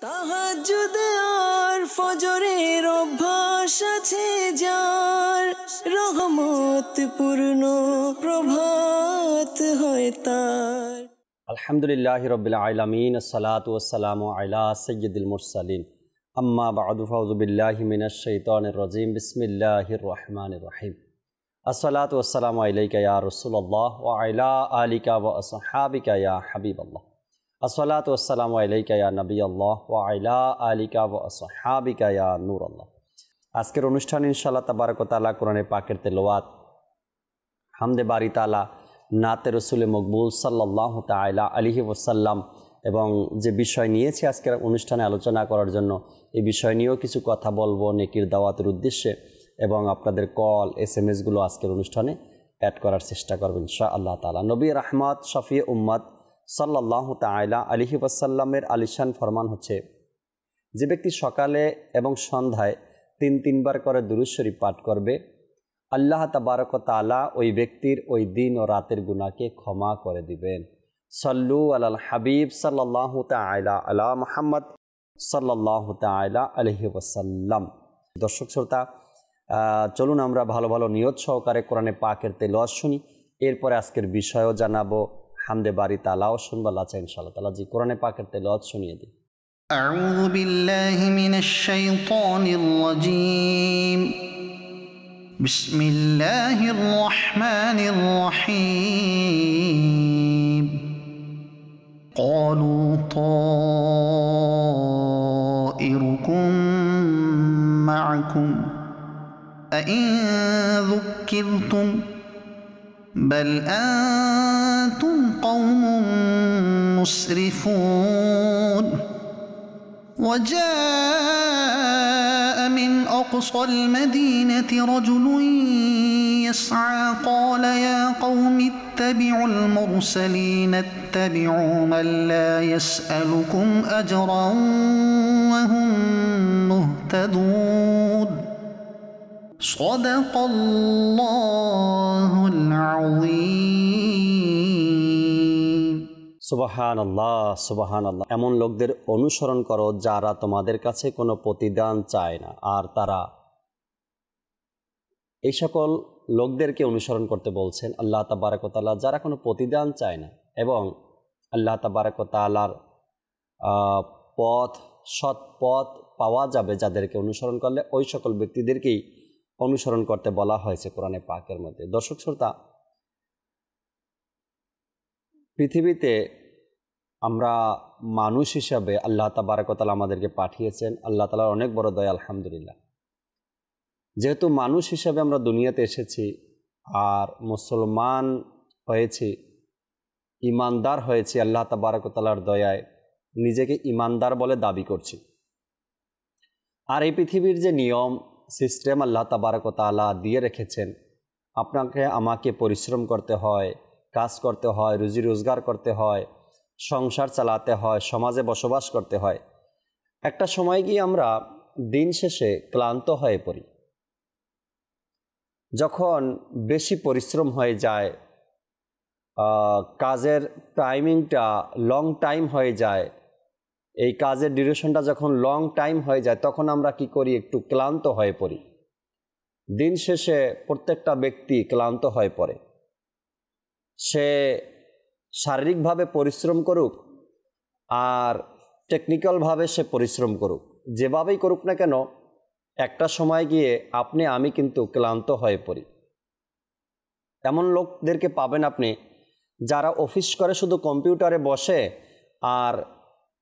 তাহাজ্জুদ আর ফজরের অভ্যাস আছে যার, রহমত পূর্ণ প্রভাত হয় তার। আলহামদুলিল্লাহি রাব্বিল আলামিন, আসসালাতু ওয়াসসালামু আলা সাইয়্যিদিল মুরসালিন, আম্মা বা'দু, ফাউযু বিল্লাহি মিনাশ শাইতানির রাজীম, বিসমিল্লাহির রহমানির রহিম। আসসালাতু ওয়াসসালামু আলাইকা ইয়া রাসূলুল্লাহ ওয়া আলা আলিকা ওয়া আসহাবিকা ইয়া হাবিবাল্লাহ। আসসালাতু ওয়াসসালামু আলাইকা ইয়া নবিয়াল্লাহ ওয়া আলা আলিকা ওয়া আসহাবিকা ইয়া নূরাল্লাহ। আজকের অনুষ্ঠান ইনশাআল্লাহ তাবারাক ওয়া তাআলা কোরআনের পাকের তেলাওয়াত, হামদে বারি তাআলা, নাতে রসুলে মকবুল সাল্লাল্লাহু তাআলা আলাইহি ওয়াসাল্লাম এবং যে বিষয় নিয়েছি আজকের অনুষ্ঠানে আলোচনা করার জন্য, এই বিষয় নিয়েও কিছু কথা বলবো নেকির দাওয়াতের উদ্দেশ্যে, এবং আপনাদের কল SMS-গুলো আজকের অনুষ্ঠানে অ্যাড করার চেষ্টা করবেন ইনশাআল্লাহ তাআলা। নবী রাহমাত শফিয়ে উম্মত সাল্লাল্লাহু তাআলা আলাইহি ওয়াসাল্লামের আলিশান ফরমান হচ্ছে, যে ব্যক্তি সকালে এবং সন্ধ্যায় তিনবার করে দুরূদ শরীফ পাঠ করবে, আল্লাহ তাবারক ওয়া তাআলা ওই ব্যক্তির ওই দিন ও রাতের গুনাহকে ক্ষমা করে দিবেন। সাল্লু আলাল হাবিব সাল্লাল্লাহু তাআলা আলা মুহাম্মদ সাল্লাল্লাহু তাআলা আলাইহি ওয়াসাল্লাম। দর্শক শ্রোতা, চলুন আমরা ভালো ভালো নিয়ত সহকারে কোরআনে পাকের তেলাওয়াত শুনি, এরপরে আজকের বিষয়ও জানাবো, হামদে বারি তাআলাও শুনবো। আল্লাহ চাই ইনশাআল্লাহ তাআলা জি কোরআনে পাকের তেলাওয়াত শুনিয়ে দিই। আউযু বিল্লাহি মিনাশ শাইতানির রাজীম। বিসমিল্লাহির রহমানির রহিম। ক্বালু তায়িরুকুম মা'আকুম আইন যুক্কিরতুম বাল আনতুম কওমুন মুসরিফুন। وجاء من أقصى المدينة رجل يسعى قال يا قوم اتبعوا المرسلين اتبعوا من لا يسألكم أجرا وهم مهتدون صدق الله العظيم। সুবহানাল্লাহ, সুবহানাল্লাহ। এমন লোকদের অনুসরণ করো যারা তোমাদের কাছে কোনো প্রতিদান চায় না, আর তারা এই সকল লোকদেরকে অনুসরণ করতে বলছেন আল্লাহ তাবারক ওয়া তাআলা, যারা কোনো প্রতিদান চায় না, এবং আল্লাহ তাবারক ওয়া তাআলার পথ, সৎ পথ পাওয়া যাবে যাদেরকে অনুসরণ করলে, ওই সকল ব্যক্তিদেরকেই অনুসরণ করতে বলা হয়েছে কোরআনে পাকের মধ্যে। দর্শক শ্রোতা, পৃথিবীতে আমরা মানুষ হিসাবে আল্লাহ তাবারক ওয়া তাআলা আমাদেরকে পাঠিয়েছেন, আল্লাহ তাআলার অনেক বড় দয়া আলহামদুলিল্লাহ। যেহেতু মানুষ হিসাবে আমরা দুনিয়াতে এসেছি আর মুসলমান হয়েছি, ইমানদার হয়েছি, আল্লাহ তাবারক ওয়া তাআলার দয়ায় নিজেকে ইমানদার বলে দাবি করছি। আর এই পৃথিবীর যে নিয়ম সিস্টেম আল্লাহ তাবারক ওয়া তাআলা দিয়ে রেখেছেন, আপনাকে আমাকে পরিশ্রম করতে হয়, কাজ করতে হয়, রুজি রোজগার করতে হয়, সংসার চালাতে হয়, সমাজে বসবাস করতে হয়। একটা সময় গিয়ে আমরা দিন শেষে ক্লান্ত হয়ে পড়ি। যখন বেশি পরিশ্রম হয়ে যায়, কাজের টাইমিংটা লং টাইম হয়ে যায়, এই কাজের ডিউরেশনটা যখন লং টাইম হয়ে যায়, তখন আমরা কি করি? একটু ক্লান্ত হয়ে পড়ি। দিন শেষে প্রত্যেকটা ব্যক্তি ক্লান্ত হয়ে পড়ে। সে শারীরিকভাবে পরিশ্রম করুক আর টেকনিক্যালভাবে সে পরিশ্রম করুক, যেভাবেই করুক না কেন, একটা সময় গিয়ে আপনি আমি কিন্তু ক্লান্ত হয়ে পড়ি। এমন লোকদেরকে পাবেন আপনি, যারা অফিস করে শুধু কম্পিউটারে বসে, আর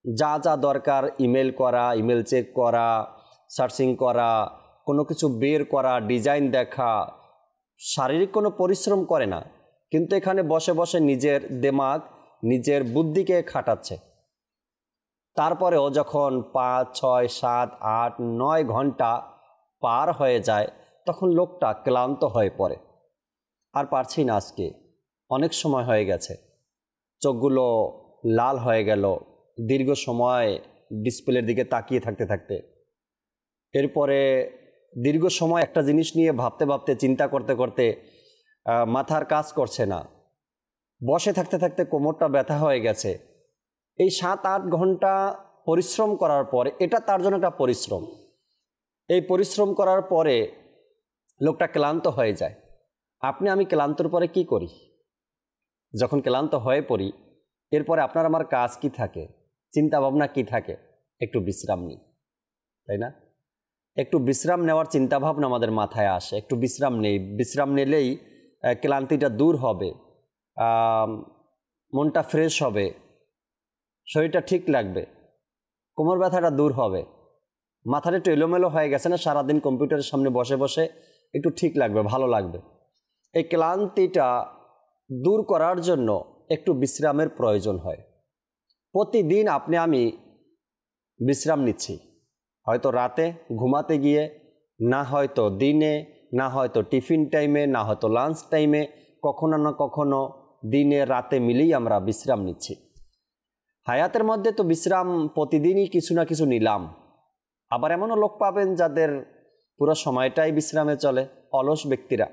যা যা দরকার ইমেল করা, ইমেল চেক করা, সার্চিং করা, কোনো কিছু বের করা, ডিজাইন দেখা, শারীরিক কোনো পরিশ্রম করে না, কিন্তু এখানে বসে বসে নিজের দিমাগ, নিজের বুদ্ধিকে খাটাচ্ছে। তারপরেও যখন 5, 6, 7, 8, 9 ঘন্টা পার হয়ে যায়, তখন লোকটা ক্লান্ত হয়ে পড়ে। আর পারছি না, আজকে অনেক সময় হয়ে গেছে, চোখগুলো লাল হয়ে গেল দীর্ঘ সময় ডিসপ্লের দিকে তাকিয়ে থাকতে থাকতে। এরপরে দীর্ঘ সময় একটা জিনিস নিয়ে ভাবতে ভাবতে, চিন্তা করতে করতে মাথার কাজ করছে না, বসে থাকতে থাকতে কোমরটা ব্যথা হয়ে গেছে। এই 7-8 ঘন্টা পরিশ্রম করার পরে, এটা তার জন্য একটা পরিশ্রম, এই পরিশ্রম করার পরে লোকটা ক্লান্ত হয়ে যায়। আপনি আমি ক্লান্তর পরে কি করি? যখন ক্লান্ত হয়ে পড়ি, এরপরে আপনার আমার কাজ কি থাকে, চিন্তা ভাবনা কি থাকে? একটু বিশ্রাম নিই, তাই না? একটু বিশ্রাম নেওয়ার চিন্তাভাবনা আমাদের মাথায় আসে। একটু বিশ্রাম নেই, বিশ্রাম নিলেই ক্লান্তিটা দূর হবে, মনটা ফ্রেশ হবে, শরীরটা ঠিক লাগবে, কোমর ব্যথাটা দূর হবে, মাথাটা একটু এলোমেলো হয়ে গেছে না সারাদিন কম্পিউটারের সামনে বসে বসে, একটু ঠিক লাগবে, ভালো লাগবে। এই ক্লান্তিটা দূর করার জন্য একটু বিশ্রামের প্রয়োজন হয়। প্রতিদিন আপনি আমি বিশ্রাম নিচ্ছি, হয়তো রাতে ঘুমাতে গিয়ে, না হয়তো দিনে, না হয়তো টিফিন টাইমে, না হয়তো লাঞ্চ টাইমে, কখনো না কখনো দিনে রাতে মিলেই আমরা বিশ্রাম নিচ্ছি। হায়াতের মধ্যে তো বিশ্রাম প্রতিদিনই কিছু না কিছু নিলাম। আবার এমনও লোক পাবেন যাদের পুরো সময়টাই বিশ্রামে চলে, অলস ব্যক্তিরা,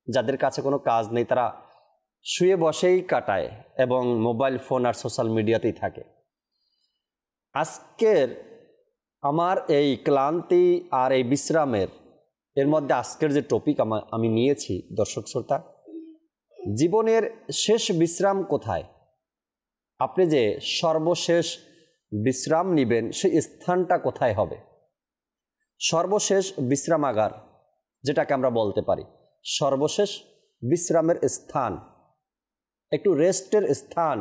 যাদের কাছে কোনো কাজ নেই, তারা শুয়ে বসেই কাটায় এবং মোবাইল ফোন আর সোশ্যাল মিডিয়াতেই থাকে। আজকের আমার এই ক্লান্তি আর এই বিশ্রামের এর মধ্যে আজকের যে টপিক আমি নিয়েছি, দর্শক শ্রোতা, জীবনের শেষ বিশ্রাম কোথায়? আপনি যে সর্বশেষ বিশ্রাম নেবেন সেই স্থানটা কোথায় হবে? সর্বশেষ বিশ্রামাগার যেটাকে আমরা বলতে পারি, সর্বশেষ বিশ্রামের স্থান, একটু রেস্টের স্থান,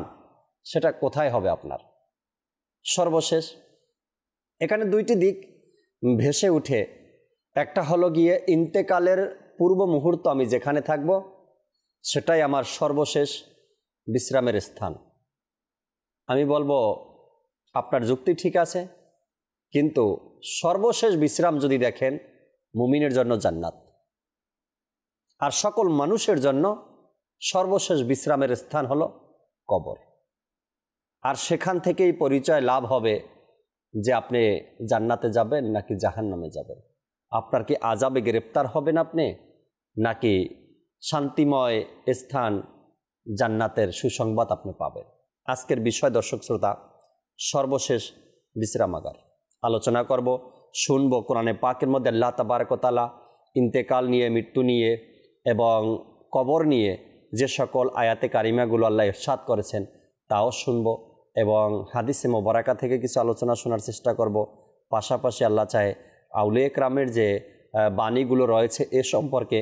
সেটা কোথায় হবে আপনার সর্বশেষ? এখানে দুইটি দিক ভেসে উঠে। একটা হলো গিয়ে ইন্তেকালের পূর্ব মুহূর্ত আমি যেখানে থাকব সেটাই আমার সর্বশেষ বিশ্রামের স্থান। আমি বলবো আপনার যুক্তি ঠিক আছে, কিন্তু সর্বশেষ বিশ্রাম যদি দেখেন, মুমিনের জন্য জান্নাত, আর সকল মানুষের জন্য সর্বশেষ বিশ্রামের স্থান হলো কবর। আর সেখান থেকেই পরিচয় লাভ হবে যে আপনি জান্নাতে যাবেন নাকি জাহান্নামে যাবেন। আপনার কি আযাবে গ্রেপ্তার হবেন আপনি, নাকি শান্তিময় স্থান জান্নাতের সুসংবাদ আপনি পাবেন? আজকের বিষয় দর্শক শ্রোতা, সর্বশেষ বিশ্রামাগার আলোচনা করব, শুনব কোরআনে পাকের মধ্যে আল্লাহ তাবারক ওয়া তাআলা ইন্তেকাল নিয়ে, মৃত্যু নিয়ে এবং কবর নিয়ে যে সকল আয়াতে কারিমাগুলো আল্লাহ ইরশাদ করেছেন তাও শুনব এবং হাদিসে মোবারকা থেকে কিছু আলোচনা শোনার চেষ্টা করব। পাশাপাশি আল্লাহ চায় আউলিয়া কেরামের যে বাণীগুলো রয়েছে এ সম্পর্কে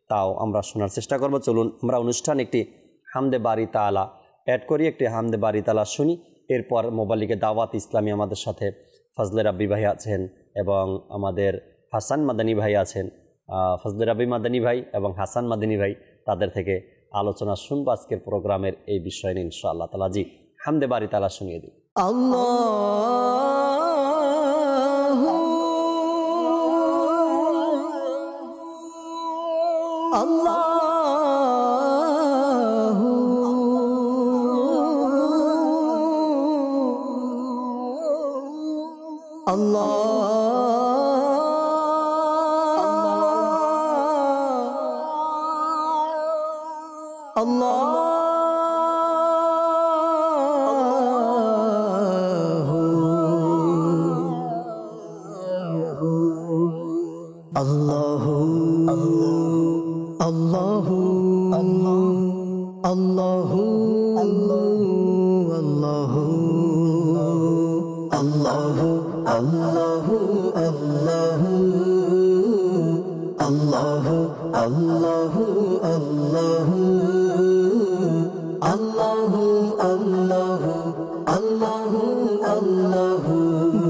তাও আমরা শোনার চেষ্টা করব। চলুন আমরা অনুষ্ঠান একটি হামদে বারি তাআলা অ্যাড করি, একটি হামদে বারি তাআলা শুনি। এরপর মোবালিকে দাওয়াত ইসলামী আমাদের সাথে ফজলে রাব্বি ভাই আছেন এবং আমাদের হাসান মাদানী ভাই আছেন, ফজলে রাব্বি মাদানী ভাই এবং হাসান মাদানী ভাই, তাদের থেকে আলোচনা শুনবো আজকের প্রোগ্রামের এই বিষয় নিয়ে ইনশাআল্লাহ তাআলা। জি, হামদে বারি তাআলা শুনিয়ে দিই।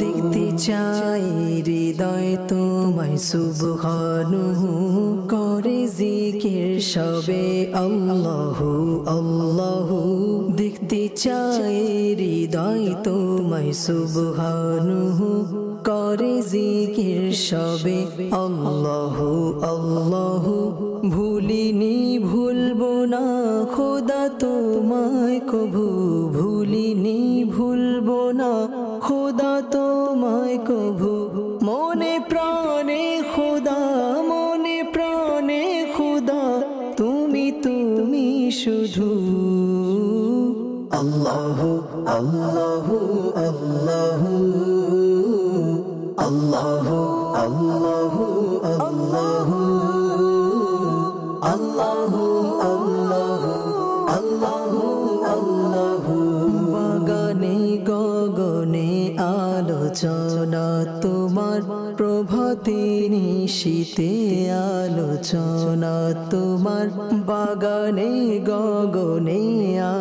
দেখতে চাই হৃদয় তোমায় সুবহানাহু করে জিকির সবে আল্লাহু আল্লাহু। দেখতে চাই হৃদয় তোমায় সুবহানাহু করে জিকির সবে আল্লাহু আল্লাহু। ভুলিনি ভুলবো না খোদা তোমায় কভু, ভুলিনি ভুলবো না খোদা তোমায় কভু। মনে প্রাণে খোদা, মনে প্রাণে খোদা, তুমি তুমি শুধু। আল্লাহু আল্লাহু আল্লাহু আল্লাহু আল্লাহু আল্লাহু আল্লাহু আল্লাহু আল্লাহু আল্লাহু বাগানে গগনে আলোচনা তোমার প্রভাতে নিশীতে আলোচনা তোমার বাগানে গগনে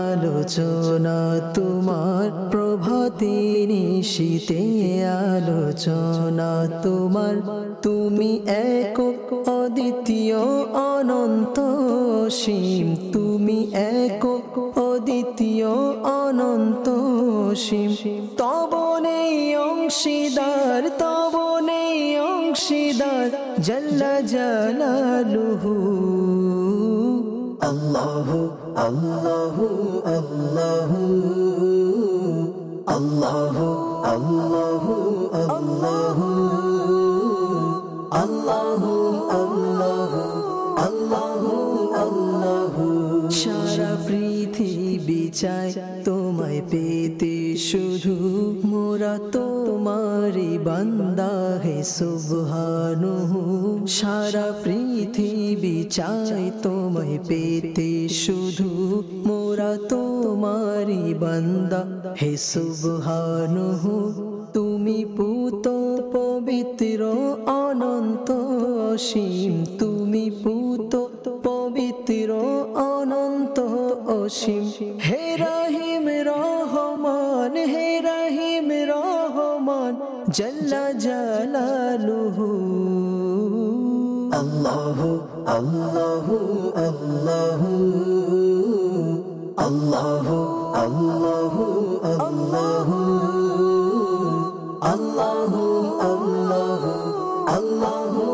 আলোচনা তোমার প্রভাতে নিশীতে আলোচনা তোমার তুমি একক অদ্বিতীয় অনন্ত অসীম তুমি একক অদ্বিতীয় অনন্ত অসীম তব নেই অংশীদার তব নেই অংশীদার জাল্লা জালালুহু আল্লাহু আল্লাহু আল্লাহু আল্লাহু আল্লাহু আল্লাহু আল্লাহু আল্লাহু আল্লাহু আল্লাহু সারা পৃথিবী চায় তোমায় পেতে শুধু মোরা তোমারি বান্দা হে সুবহানাহু সারা পৃথিবী চায় তোমায় পেতে শুধু মোরা তোমারি বান্দা হে সুবহানাহু তুমি পুত পবিত্র অনন্ত অসীম তুমি পুত পবিত্র অনন্ত অসীম হে রহিম রহমান হে রহিম রহমান জাল্লা জালালুহু আল্লাহু আল্লাহু আল্লাহু আল্লাহু আল্লাহু আল্লাহু আল্লাহু আল্লাহু আল্লাহু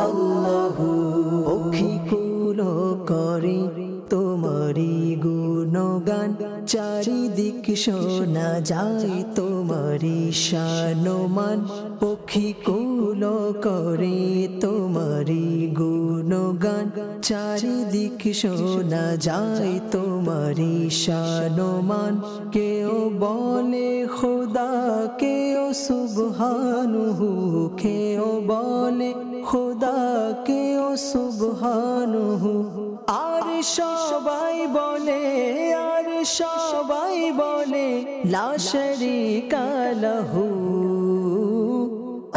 আল্লাহু পক্ষী কুল করে তোমারি গুণগান চারিদিক শোনা যায় তোমারি শানমান পক্ষী কুল করে তোমারি গুণগান চারিদিক শোনা যায় তোমারি শানমান কেউ বলে খোদা কেউ সুবহানুহু কেউ বলে খোদা কেউ সুবহানুহু আর সবাই বলে লা শারীকা লাহু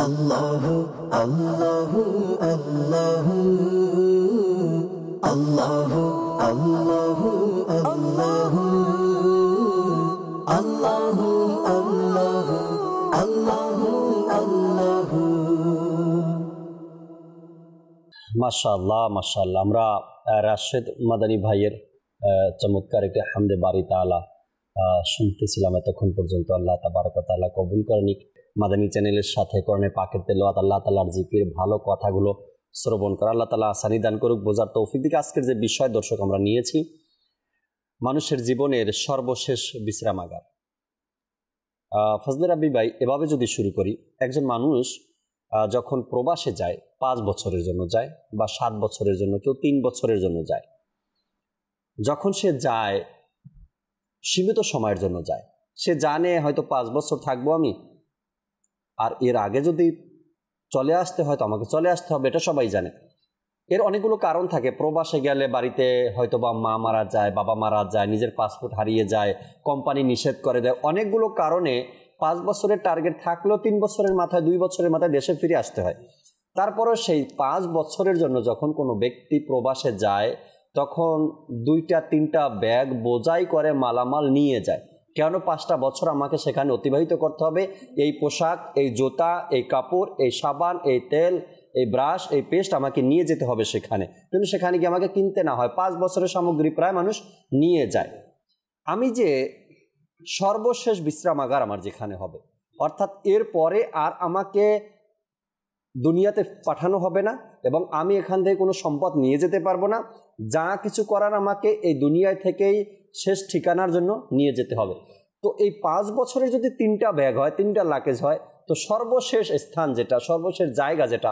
আল্লাহু আল্লাহু আল্লাহু আল্লাহু আল্লাহু আল্লাহু আল্লাহু আল্লাহু আল্লাহু আল্লাহু মাশাআল্লাহ মাশাআল্লাহ। আমরা রাশেদ মাদানী ভাইয়ের চমৎকার একটি হামদে বারি তাআলা শুনতেছিলাম এতক্ষণ পর্যন্ত। আল্লাহ তাবারক ওয়া তাআলা কবুল করে নিক। মাদানী চ্যানেলের সাথে কোরআনে পাকের তেলাওয়াত, আল্লাহ তাআলার জিকির, ভালো কথাগুলো শ্রবণ করা, আল্লাহ তাআলা আসানি দান করুক, বোঝার তৌফিক দিক। আজকের যে বিষয় দর্শক আমরা নিয়েছি, মানুষের জীবনের সর্বশেষ বিশ্রামাগার। ফজলে রাব্বি ভাই, এভাবে যদি শুরু করি, একজন মানুষ যখন প্রবাসে যায়, 5 বছরের জন্য যায় বা 7 বছরের জন্য, কেউ 3 বছরের জন্য যায়, যখন সে যায় সীমিত সময়ের জন্য যায়, সে জানে হয়তো 5 বছর থাকবো আমি, আর এর আগে যদি চলে আসতে হয় তো আমাকে চলে আসতে হবে, এটা সবাই জানে। এর অনেকগুলো কারণ থাকে। প্রবাসে গেলে বাড়িতে হয়তো বা মা মারা যায়, বাবা মারা যায়, নিজের পাসপোর্ট হারিয়ে যায়, কোম্পানি নিষেধ করে দেয়, অনেকগুলো কারণে 5 বছরের টার্গেট থাকলেও 3 বছরের মাথায় 2 বছরের মাথায় দেশে ফিরে আসতে হয়। তারপরও সেই 5 বছরের জন্য যখন কোনো ব্যক্তি প্রবাসে যায়, তখন 2-3টা ব্যাগ বোঝাই করে মালামাল নিয়ে যায়। কেন 5টা বছর আমাকে সেখানে অতিবাহিত করতে হবে? এই পোশাক, এই জুতা, এই কাপড়, এই সাবান, এই তেল, এই ব্রাশ, এই পেস্ট আমাকে নিয়ে যেতে হবে সেখানে, কিন্তু সেখানে গিয়ে আমাকে কিনতে না হয়। 5 বছরের সামগ্রী প্রায় মানুষ নিয়ে যায়। আমি যে সর্বশেষ বিশ্রামাগার আমার যেখানে হবে, অর্থাৎ এর পরে আর আমাকে দুনিয়াতে পাঠানো হবে না এবং আমি এখান থেকে কোনো সম্পদ নিয়ে যেতে পারবো না। যা কিছু করার আমাকে এই দুনিয়ায় থেকেই শেষ ঠিকানার জন্য নিয়ে যেতে হবে। তো এই 5 বছরে যদি 3টা ব্যাগ হয়, 3টা লাকেজ হয়, তো সর্বশেষ স্থান যেটা, সর্বশেষ জায়গা যেটা,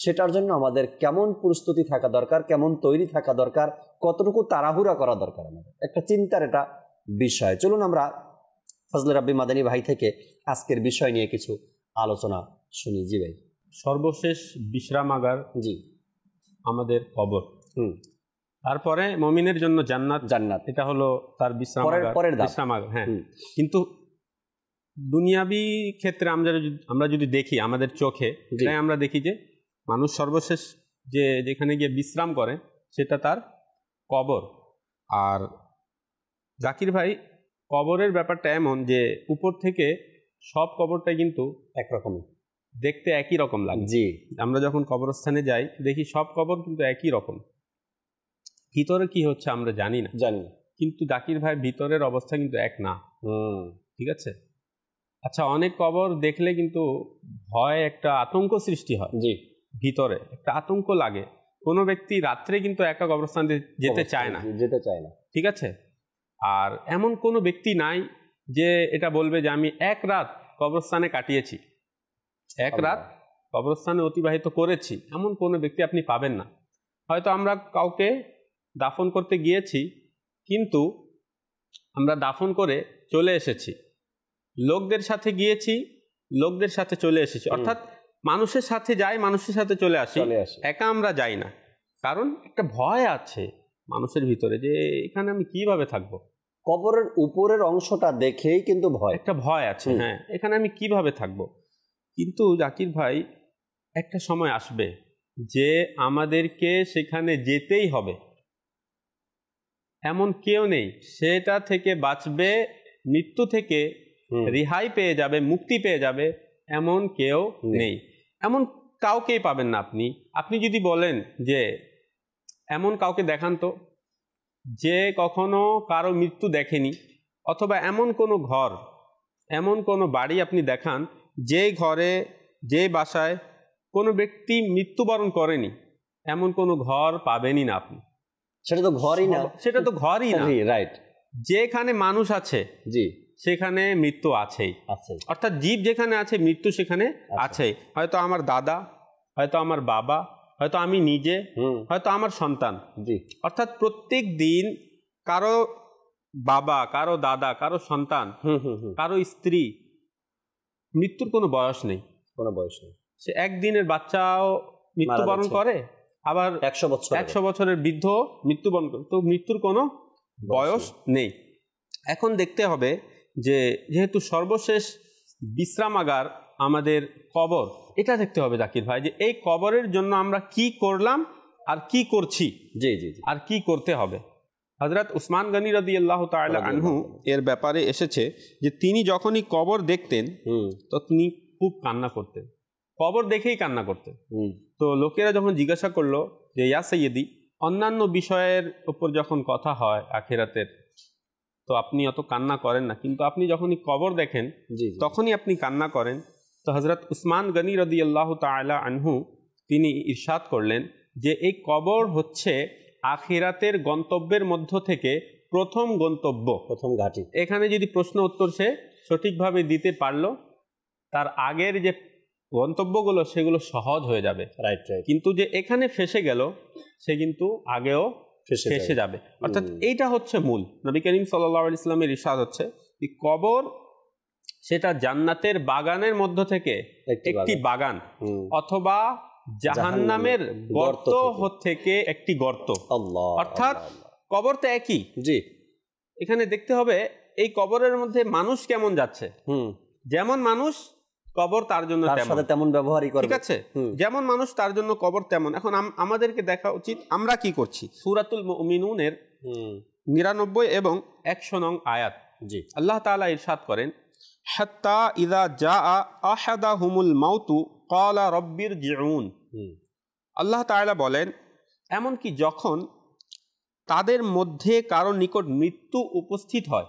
সেটার জন্য আমাদের কেমন প্রস্তুতি থাকা দরকার, কেমন তৈরি থাকা দরকার, কতটুকু তাড়াহুড়া করা দরকার, আমাদের একটা চিন্তার এটা বিষয়। চলুন আমরা ফজলে রাব্বি মাদানী ভাই থেকে আজকের বিষয় নিয়ে কিছু আলোচনা শুনি। জি ভাই। সর্বশেষ বিশ্রামাগার জি। আমাদের কবর, তারপরে মুমিনের জন্য জান্নাত। জান্নাত এটা হলো তার বিশ্রামাগার। হ্যাঁ, কিন্তু দুনিয়াবি ক্ষেত্রে আমরা যদি দেখি আমাদের চোখে, এটাই আমরা দেখি যে মানুষ সর্বশেষ যেখানে গিয়ে বিশ্রাম করে সেটা তার কবর। আর জাকির ভাই, কবরের ব্যাপারটা এমন যে উপর থেকে সব কবরটাই কিন্তু একরকম দেখতে, একই রকম লাগে। জি। আমরা যখন কবরস্থানে যাই দেখি সব কবর কিন্তু একই রকম, ভিতরে কি হচ্ছে আমরা জানি না। কিন্তু জাকির ভাই, ভিতরের অবস্থা কিন্তু এক না। ঠিক আছে। আচ্ছা, অনেক কবর দেখলে কিন্তু ভয়, একটা আতঙ্ক সৃষ্টি হয়। জি, ভিতরে একটা আতঙ্ক লাগে। কোনো ব্যক্তি রাত্রে কিন্তু একা কবরস্থানে যেতে চায় না। ঠিক আছে। আর এমন কোনো ব্যক্তি নাই যে এটা বলবে যে আমি এক রাত কবরস্থানে কাটিয়েছি, এক রাত কবরস্থানে অতিবাহিত করেছি, এমন কোনো ব্যক্তি আপনি পাবেন না। হয়তো আমরা কাউকে দাফন করতে গিয়েছি, কিন্তু আমরা দাফন করে চলে এসেছি, লোকদের সাথে গিয়েছি, লোকদের সাথে চলে এসেছি, অর্থাৎ মানুষের সাথে যাই, মানুষের সাথে চলে আসি, একা আমরা যাই না। কারণ একটা ভয় আছে মানুষের ভিতরে যে এখানে আমি কিভাবে থাকবো। কবরের উপরের অংশটা দেখেই কিন্তু একটা ভয় আছে। হ্যাঁ, এখানে আমি কিভাবে থাকবো। কিন্তু জাকির ভাই, একটা সময় আসবে যে আমাদেরকে সেখানে যেতেই হবে, এমন কেউ নেই সেটা থেকে বাঁচবে, মৃত্যু থেকে রেহাই পেয়ে যাবে, মুক্তি পেয়ে যাবে, এমন কেউ নেই। এমন কাউকেই পাবেন না। আপনি যদি বলেন যে এমন কাউকে দেখান তো যে কখনো কারো মৃত্যু দেখেনি, অথবা এমন কোনো ঘর, এমন কোনো বাড়ি আপনি দেখান যে ঘরে, যে বাসায় কোনো ব্যক্তি মৃত্যুবরণ করেনি, এমন কোনো ঘর পাবেনই না আপনি। সেটা তো ঘরই না। রাইট। যেখানে মানুষ আছে, জি, সেখানে মৃত্যু আছেই। অর্থাৎ জীব যেখানে আছে, মৃত্যু সেখানে আছেই। হয়তো আমার দাদা, হয়তো আমার বাবা, হয়তো আমি নিজে, হয়তো আমার সন্তান। জি। অর্থাৎ প্রত্যেক দিন কারো বাবা, কারো দাদা, কারো সন্তান, কারো স্ত্রী, মৃত্যুর কোনো বয়স নেই। সে একদিনের বাচ্চাও মৃত্যুবরণ করে, আবার 100 বছরের বৃদ্ধ মৃত্যুবরণ করে। তো মৃত্যুর কোনো বয়স নেই। এখন দেখতে হবে যে যেহেতু সর্বশেষ বিশ্রামাগার আমাদের কবর, এটা দেখতে হবে জাকির ভাই যে এই কবরের জন্য আমরা কি করলাম আর কি করছি, আর কি করতে হবে। হযরত উসমান গনি রাদিয়াল্লাহু তাআলা আনহু এর ব্যাপারে এসেছে যে তিনি যখনই কবর দেখতেন তো তিনি খুব কান্না করতেন, কবর দেখেই কান্না করতেন। তো লোকেরা যখন জিজ্ঞাসা করলো যে ইয়া সাইয়্যিদি, অন্যান্য বিষয়ের উপর যখন কথা হয় আখিরাতের, তো আপনি অত কান্না করেন না, কিন্তু আপনি যখনই কবর দেখেন তখনই আপনি কান্না করেন। তো হযরত উসমান গনি রাদিয়াল্লাহু তাআলা আনহু তিনি ইরশাদ করলেন যে এই কবর হচ্ছে আখিরাতের গন্তব্যের মধ্য থেকে প্রথম গন্তব্য, প্রথম ঘাঁটি। এখানে যদি প্রশ্ন উত্তর সে সঠিকভাবে দিতে পারলো, তার আগের যে গন্তব্যগুলো সেগুলো সহজ হয়ে যাবে। রাইট। কিন্তু যে এখানে ফেসে গেল, সে কিন্তু আগেও ফেসে যাবে। অর্থাৎ এইটা হচ্ছে মূল। নবী করিম সাল্লাল্লাহু আলাইহি ওয়াসাল্লামের ইরশাদ হচ্ছে এই কবর সেটা জান্নাতের বাগানের মধ্য থেকে একটি বাগান, অথবা জাহান্নামের গর্ত থেকে একটি গর্ত। অর্থাৎ কবর তো একই। জি। এখানে দেখতে হবে এই কবরের মধ্যে মানুষ কেমন যাচ্ছে। যেমন মানুষ, কবর তার জন্য তেমন ব্যবহারই করবে। ঠিক আছে। যেমন মানুষ তার জন্য কবর তেমন। এখন আমাদেরকে দেখা উচিত আমরা কি করছি। সূরাতুল মুমিনুনের 99 এবং 100 নং আয়াত, জি, আল্লাহ তাআলা ইরশাদ করেন, হাত্তা ইযা জাআ আহাদাহুমুল মাউতু ক্বালা রাব্বিরজিউন। আল্লাহ তাআলা বলেন, এমনকি যখন তাদের মধ্যে কারো নিকট মৃত্যু উপস্থিত হয়,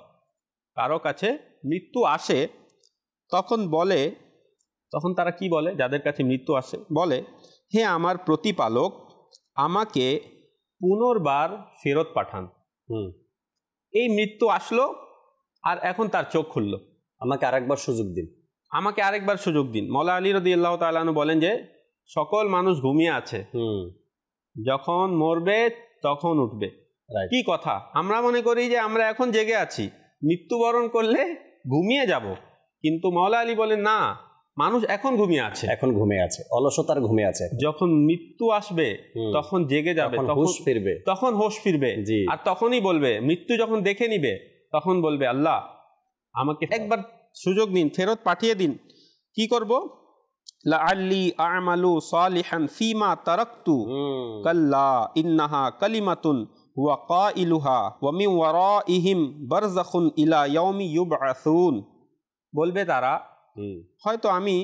কারো কাছে মৃত্যু আসে, তখন তারা কি বলে, যাদের কাছে মৃত্যু আসে, বলে, হে আমার প্রতিপালক, আমাকে পুনর্বার ফেরত পাঠান। এই মৃত্যু আসলো আর এখন তার চোখ খুললো, আমাকে আরেকবার সুযোগ দিন। মওলা আলী রাদিয়াল্লাহু তাআলা আনহু বলেন যে সকল মানুষ ঘুমিয়ে আছে, যখন মরবে তখন উঠবে। কি কথা, আমরা মনে করি যে আমরা এখন জেগে আছি, মৃত্যুবরণ করলে ঘুমিয়ে যাব। কিন্তু মওলা আলী বলেন না, মানুষ এখন ঘুমিয়ে আছে, এখন ঘুমিয়ে আছে, অলসতার ঘুমিয়ে আছে। যখন মৃত্যু আসবে তখন জেগে যাবে, তখন হুঁশ ফিরবে, তখন হোশ ফিরবে। আর তখনই বলবে, মৃত্যু যখন দেখে নিবে তখন বলবে, আল্লাহ আমাকে একবার সুযোগ দিন, ফেরত পাঠিয়ে দিন। কি করব? লাআল্লি আ'মালু সালিহান ফীমা তারাকতু কাল্লা ইন্নাহা কালিমাতুন ওয়া কাইলুহা ওয়া মিন ওয়ারাইহিম বারযাখুন ইলা ইয়াউমি ইউবআসুন। বলবে তারা, হয়তো আমি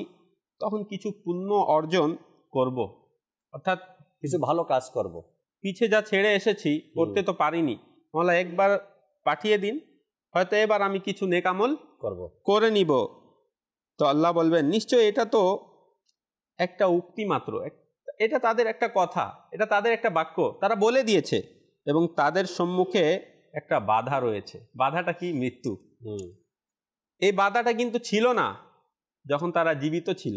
তখন কিছু পুণ্য অর্জন করব, অর্থাৎ কিছু ভালো কাজ করব, পিছে যা ছেড়ে এসেছি করতে তো পারিনি, মোলা একবার পাঠিয়ে দিন, হয়তো এবার আমি কিছু নেক আমল করে নিব। তো আল্লাহ বলবেন, নিশ্চয় এটা তো একটা উক্তি মাত্র, এটা তাদের একটা কথা, এটা তাদের একটা বাক্য, তারা বলে দিয়েছে, এবং তাদের সম্মুখে একটা বাধা রয়েছে। বাধাটা কি? মৃত্যু। এই বাধাটা কিন্তু ছিল না যখন তারা জীবিত ছিল।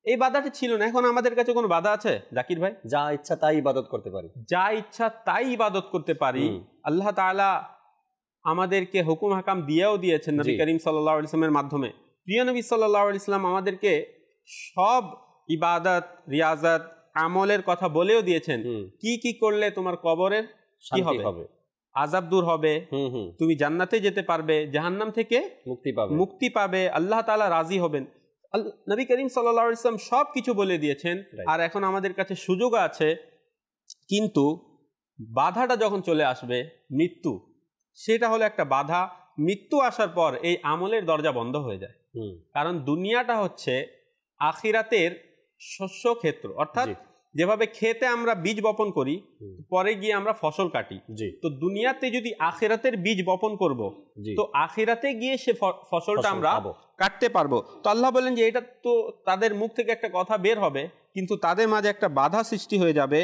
এই বাধাটা ছিল না। এখন আমাদের কাছে কোনো বাধা আছে জাকির ভাই? যা ইচ্ছা তাই ইবাদত করতে পারি, যা ইচ্ছা তাই ইবাদত করতে পারি। আল্লাহ তাআলা আমাদেরকে হুকুম হাকাম দিয়েও দিয়েছেন নবী করিম সাল্লাল্লাহু আলাইহি ওয়াসাল্লামের মাধ্যমে। প্রিয় নবী সাল্লাল্লাহু আলাইহি ওয়াসাল্লাম আমাদেরকে সব ইবাদত, রিয়াজত, আমলের কথা বলেও দিয়েছেন। কি কি করলে তোমার কবরের কি হবে, আযাব দূর হবে, তুমি জান্নাতে যেতে পারবে, জাহান্নাম থেকে মুক্তি পাবে, আল্লাহ তাআলা রাজি হবেন। নবী করিম সাল্লাল্লাহু আলাইহি ওয়াসাল্লাম সব কিছু বলে দিয়েছেন। আর এখন আমাদের কাছে সুযোগ আছে, কিন্তু বাধাটা যখন চলে আসবে, মৃত্যু, সেটা হলো একটা বাধা। মৃত্যু আসার পর এই আমলের দরজা বন্ধ হয়ে যায়। কারণ দুনিয়াটা হচ্ছে আখিরাতের শস্য ক্ষেত্র, অর্থাৎ যেভাবে খেতে আমরা বীজ বপন করি, পরে গিয়ে আমরা ফসল কাটি, তো দুনিয়াতে যদি আখিরাতের বীজ বপন করব, তো আখিরাতে গিয়ে সে ফসলটা আমরা কাটতে পারবো। তো আল্লাহ বলেন যে এটা তো তাদের মুখ থেকে একটা কথা বের হবে, কিন্তু তাদের মাঝে একটা বাধা সৃষ্টি হয়ে যাবে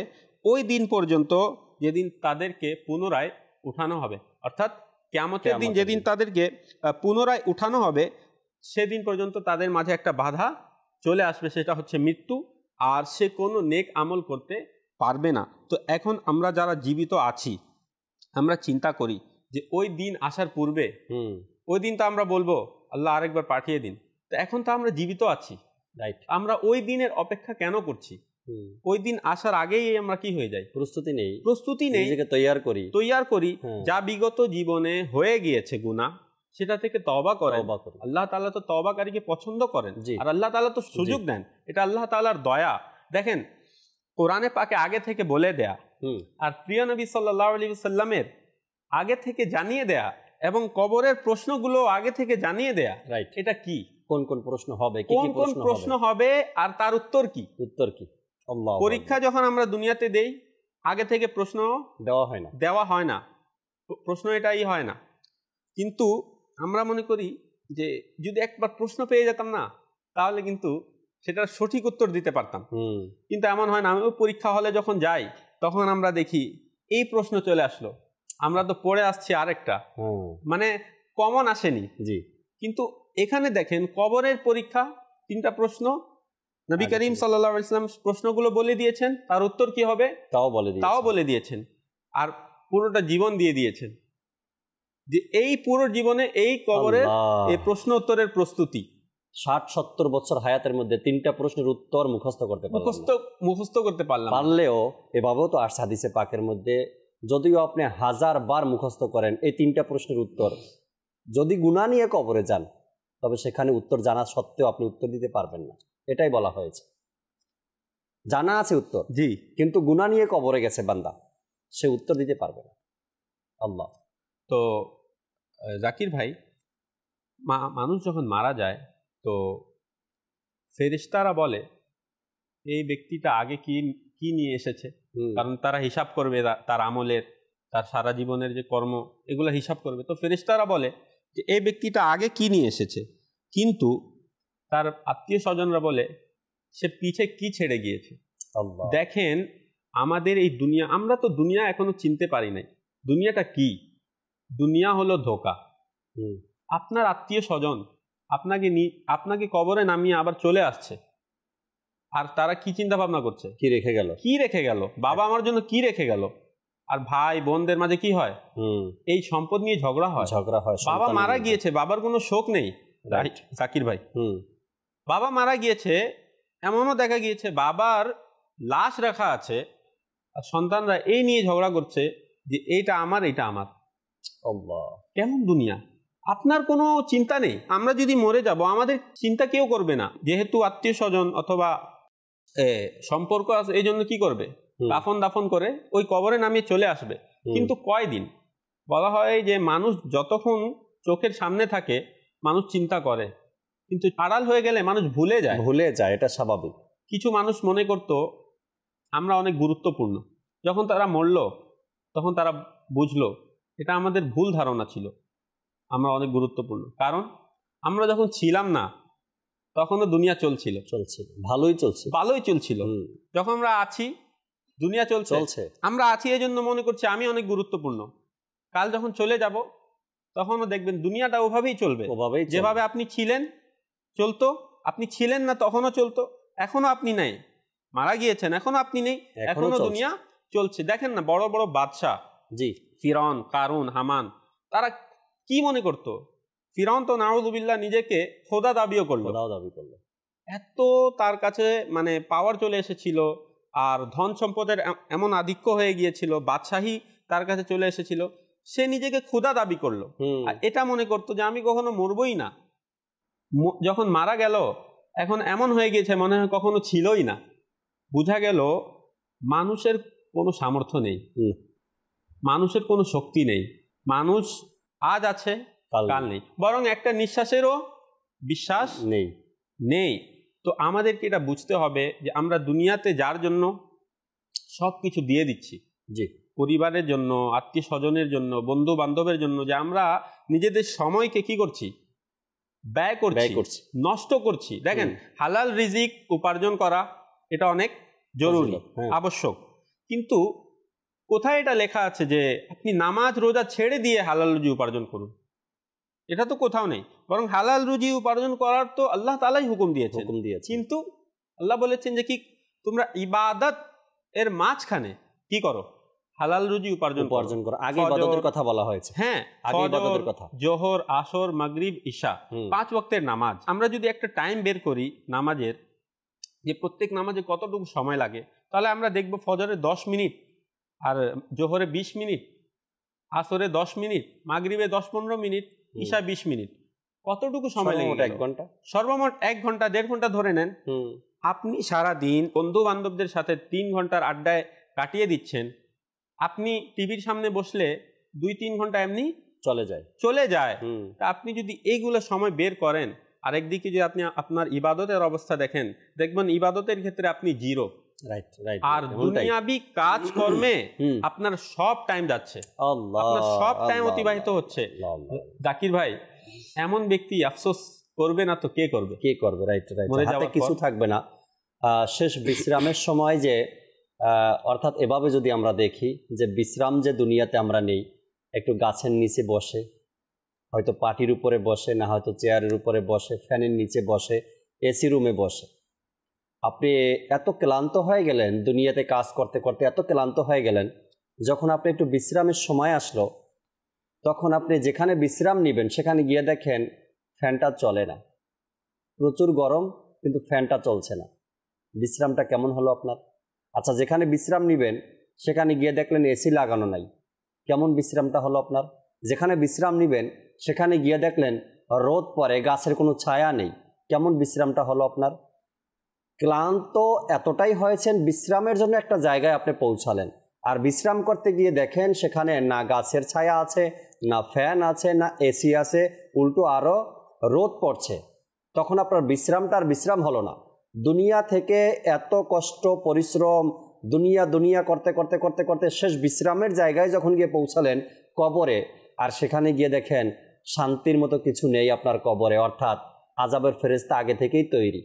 ওই দিন পর্যন্ত যেদিন তাদেরকে পুনরায় উঠানো হবে। অর্থাৎ কিয়ামতের দিন যেদিন তাদেরকে পুনরায় উঠানো হবে, সেদিন পর্যন্ত তাদের মাঝে একটা বাধা চলে আসবে, সেটা হচ্ছে মৃত্যু। আর সে কোনো নেক আমল করতে পারবে না। তো এখন আমরা যারা জীবিত আছি, আমরা চিন্তা করি যে ওই দিন আসার পূর্বে, ওই দিন তো আমরা বলবো আল্লাহ আরেকবার পাঠিয়ে দিন। তো এখন তো আমরা জীবিত আছি, রাইট? আমরা ওই দিনের অপেক্ষা কেন করছি? ওই দিন আসার আগেই আমরা কি হয়ে যাই? প্রস্তুতি নেই, নিজেকে তৈয়ার করি। যা বিগত জীবনে হয়ে গিয়েছে গুনাহ, সেটা থেকে তওবা করেন। আল্লাহ তাআলা তো তওবাকারীকে পছন্দ করেন, আর আল্লাহ তাআলা তো সুযোগ দেন। এটা আল্লাহ তাআলার দয়া। দেখেন, কোরআনে পাকে আগে থেকে বলে দেয়া, আর প্রিয় নবী সাল্লাল্লাহু আলাইহি ওয়াসাল্লামের আগে থেকে জানিয়ে দেয়া, এবং কবরের প্রশ্নগুলো আগে থেকে জানিয়ে দেয়া, রাইট? এটা কি, কোন কোন প্রশ্ন হবে, কোন কোন প্রশ্ন হবে, আর তার উত্তর কি। পরীক্ষা যখন আমরা দুনিয়াতে দেই, আগে থেকে প্রশ্ন দেওয়া হয় না, প্রশ্ন এটাই হয় না। কিন্তু আমরা মনে করি যে যদি একবার প্রশ্ন পেয়ে যেতাম না, তাহলে কিন্তু সেটার সঠিক উত্তর দিতে পারতাম। কিন্তু এমন হয় না। আমি পরীক্ষা হলে যখন যাই, তখন আমরা দেখি এই প্রশ্ন চলে আসলো, আমরা তো পড়ে আসছি আরেকটা, মানে কমন আসেনি। কিন্তু এখানে দেখেন, কবরের পরীক্ষা, 3টা প্রশ্ন, নবী করিম সাল্লাল্লাহু আলাইহি ওয়াসাল্লাম প্রশ্নগুলো বলে দিয়েছেন, তার উত্তর কি হবে তাও বলে দিয়েছেন, আর পুরোটা জীবন দিয়ে দিয়েছেন যে এই পুরো জীবনে এই কবরের এই প্রশ্ন উত্তরের প্রস্তুতি। 60-70 বছর হায়াতের মধ্যে 3টা প্রশ্নের উত্তর মুখস্থ করতে পারলেও এভাবেও তো আসছে হাদিসে পাকের মধ্যে, যদিও আপনি 1000 বার মুখস্থ করেন এই 3টা প্রশ্নের উত্তর, যদি গুনাহ নিয়ে কবরে যান, তবে সেখানে উত্তর জানা সত্ত্বেও আপনি উত্তর দিতে পারবেন না। এটাই বলা হয়েছে। জানা আছে উত্তর, কিন্তু গুনাহ নিয়ে কবরে গেছে বান্দা, সে উত্তর দিতে পারবে না। আল্লাহ। তো জাকির ভাই, মানুষ যখন মারা যায়, তো ফেরেশতারা বলে এই ব্যক্তিটা আগে কি নিয়ে এসেছে, কারণ তারা হিসাব করবে তার আমলের, তার সারা জীবনের যে কর্ম, এগুলো হিসাব করবে। তো ফেরেশতারা বলে যে এই ব্যক্তিটা আগে কি নিয়ে এসেছে, কিন্তু তার আত্মীয় স্বজনরা বলে সে পিছে কি ছেড়ে গিয়েছে। দেখেন, আমাদের এই দুনিয়া, আমরা তো দুনিয়া এখনো চিনতে পারি নাই। দুনিয়াটা কি? দুনিয়া হলো ধোঁকা। আপনার আত্মীয় স্বজন আপনাকে কবরে নামিয়ে আবার চলে আসছে, আর তারা কি চিন্তা ভাবনা করছে? কি রেখে গেল, বাবা আমার জন্য কি রেখে গেল। আর ভাই বোনদের মাঝে কি হয়? এই সম্পদ নিয়ে ঝগড়া হয়। বাবা মারা গিয়েছে, বাবার কোনো শোক নেই, জাকির ভাই। বাবা মারা গিয়েছে, এমনও দেখা গিয়েছে বাবার লাশ রাখা আছে আর সন্তানরা এই নিয়ে ঝগড়া করছে যে এইটা আমার, এইটা আমার। আল্লাহ, কেমন দুনিয়া! আপনার কোনো চিন্তা নেই, আমরা যদি মরে যাব আমাদের চিন্তা কেউ করবে না, যেহেতু আত্মীয় স্বজন অথবা সম্পর্ক আছে, এই জন্য কি করবে, কাফন দাফন করে ওই কবরে নামিয়ে চলে আসবে। কিন্তু কয়দিন? বলা হয় যে মানুষ যতক্ষণ চোখের সামনে থাকে মানুষ চিন্তা করে, কিন্তু আড়াল হয়ে গেলে মানুষ ভুলে যায়, এটা স্বাভাবিক। কিছু মানুষ মনে করত আমরা অনেক গুরুত্বপূর্ণ, যখন তারা মরল তখন তারা বুঝলো এটা আমাদের ভুল ধারণা ছিল, আমরা অনেক গুরুত্বপূর্ণ। কারণ আমরা যখন ছিলাম না তখনও দুনিয়া চলছিল, ভালোই চলছিল। যখন আমরা আছি দুনিয়া চলছে, আমরা আছি এই জন্য মনে করছি আমি অনেক গুরুত্বপূর্ণ। কাল যখন চলে যাব তখনও দেখবেন দুনিয়াটা ওভাবেই চলবে, যেভাবে আপনি ছিলেন চলতো, আপনি ছিলেন না তখনও চলতো, এখনো আপনি নেই, মারা গিয়েছেন এখনো আপনি নেই, এখনো দুনিয়া চলছে। দেখেন না বড় বড় বাদশাহ, ফিরআউন, কারুন, হামান, তারা কি মনে করতো? ফিরআউন তো নাউযুবিল্লাহ নিজেকে খোদা দাবিও করলো, এত তার কাছে মানে পাওয়ার চলে এসেছিল, আর ধন সম্পদের এমন আধিক্য হয়ে গিয়েছিল, বাদশাহী তার কাছে চলে এসেছিল, সে নিজেকে খোদা দাবি করলো আর এটা মনে করতো যে আমি কখনো মরবই না। যখন মারা গেল এখন এমন হয়ে গিয়েছে মনে হয় কখনো ছিলই না। বোঝা গেল মানুষের কোনো সামর্থ্য নেই, মানুষের কোনো শক্তি নেই, মানুষ আজ আছে কাল নেই, বরং একটা নিঃশ্বাসেরও বিশ্বাস নেই। তো আমাদেরকে এটা বুঝতে হবে যে আমরা দুনিয়াতে যার জন্য সব কিছু দিয়ে দিচ্ছি, পরিবারের জন্য, আত্মীয় স্বজনের জন্য, বন্ধু বান্ধবের জন্য, যে আমরা নিজেদের সময়কে কি করছি, ব্যয় করছি, নষ্ট করছি। দেখেন হালাল রিজিক উপার্জন করা এটা অনেক জরুরি, আবশ্যক, কিন্তু কোথায় এটা লেখা আছে যে আপনি নামাজ রোজা ছেড়ে দিয়ে হালাল রুজি উপার্জন করুন? এটা তো কোথাও নেই, বরং হালাল রুজি উপার্জন করার তো আল্লাহ তাআলাই হুকুম দিয়েছেন। কিন্তু আল্লাহ বলেছেন যে কি তোমরা ইবাদত এর মাঝখানে কি করো, হালাল রুজি উপার্জন করো। আগে ইবাদতের কথা বলা হয়েছে, হ্যাঁ, আগে ইবাদতের কথা, জোহর, আসর, মাগরিব, ইশা, 5 ওয়াক্তের নামাজ। আমরা যদি একটা টাইম বের করি নামাজের, যে প্রত্যেক নামাজে কতটুকু সময় লাগে, তাহলে আমরা দেখব ফজরে 10 মিনিট, আর জোহরে 20 মিনিট, আসরে 10 মিনিট, মাগরিবে 10-15 মিনিট, ইশা 20 মিনিট, কতটুকু সময় লাগে? 1 ঘন্টা, সর্বমোট 1 ঘন্টা 1.5 ঘন্টা ধরে নেন। আপনি সারা দিন বন্ধু বান্ধবদের সাথে 3 ঘন্টার আড্ডায় কাটিয়ে দিচ্ছেন, আপনি টিভির সামনে বসলে 2-3 ঘন্টা এমনি চলে যায়। তা আপনি যদি এইগুলো সময় বের করেন, আরেকদিকে যদি আপনি আপনার ইবাদতের অবস্থা দেখেন, দেখবেন ইবাদতের ক্ষেত্রে আপনি জিরো, আর দুনিয়াবি কাজ কর্মে আপনার সব টাইম যাচ্ছে, আপনার সব টাইম অতিবাহিত হচ্ছে। জাকির ভাই, এমন ব্যক্তি আফসোস করবে না তো কে করবে? হাতে কিছু থাকবে না। শেষ বিশ্রামের সময় যে অর্থাৎ এভাবে যদি আমরা দেখি যে বিশ্রাম যে দুনিয়াতে আমরা নেই, একটু গাছের নিচে বসে, হয়তো পাটির উপরে বসে, না হয়তো চেয়ারের উপরে বসে, ফ্যানের নিচে বসে, এসি রুমে বসে, আপনি এত ক্লান্ত হয়ে গেলেন দুনিয়াতে কাজ করতে করতে, এত ক্লান্ত হয়ে গেলেন, যখন আপনি একটু বিশ্রামের সময় আসলো, তখন আপনি যেখানে বিশ্রাম নেবেন সেখানে গিয়ে দেখেন ফ্যানটা চলে না, প্রচুর গরম কিন্তু ফ্যানটা চলছে না। বিশ্রামটা কেমন হলো আপনার? আচ্ছা, যেখানে বিশ্রাম নেবেন সেখানে গিয়ে দেখলেন এসি লাগানো নাই, কেমন বিশ্রামটা হলো আপনার? যেখানে বিশ্রাম নেবেন সেখানে গিয়ে দেখলেন রোদ পড়ে, গাছের কোনো ছায়া নেই, কেমন বিশ্রামটা হলো আপনার? ক্লান্ত এতটাই হয়েছেন, বিশ্রামের জন্য একটা জায়গায় আপনি পৌঁছালেন, আর বিশ্রাম করতে গিয়ে দেখেন সেখানে না গাছের ছায়া আছে, না ফ্যান আছে, না এসি আছে, উল্টো আরও রোদ পড়ছে, তখন আপনার বিশ্রামটা আর বিশ্রাম হলো না। দুনিয়া থেকে এত কষ্ট পরিশ্রম দুনিয়া করতে করতে করতে করতে শেষ বিশ্রামের জায়গায় যখন গিয়ে পৌঁছালেন কবরে, আর সেখানে গিয়ে দেখেন শান্তির মতো কিছু নেই আপনার কবরে, অর্থাৎ আযাবের ফেরেশতা আগে থেকেই তৈরি।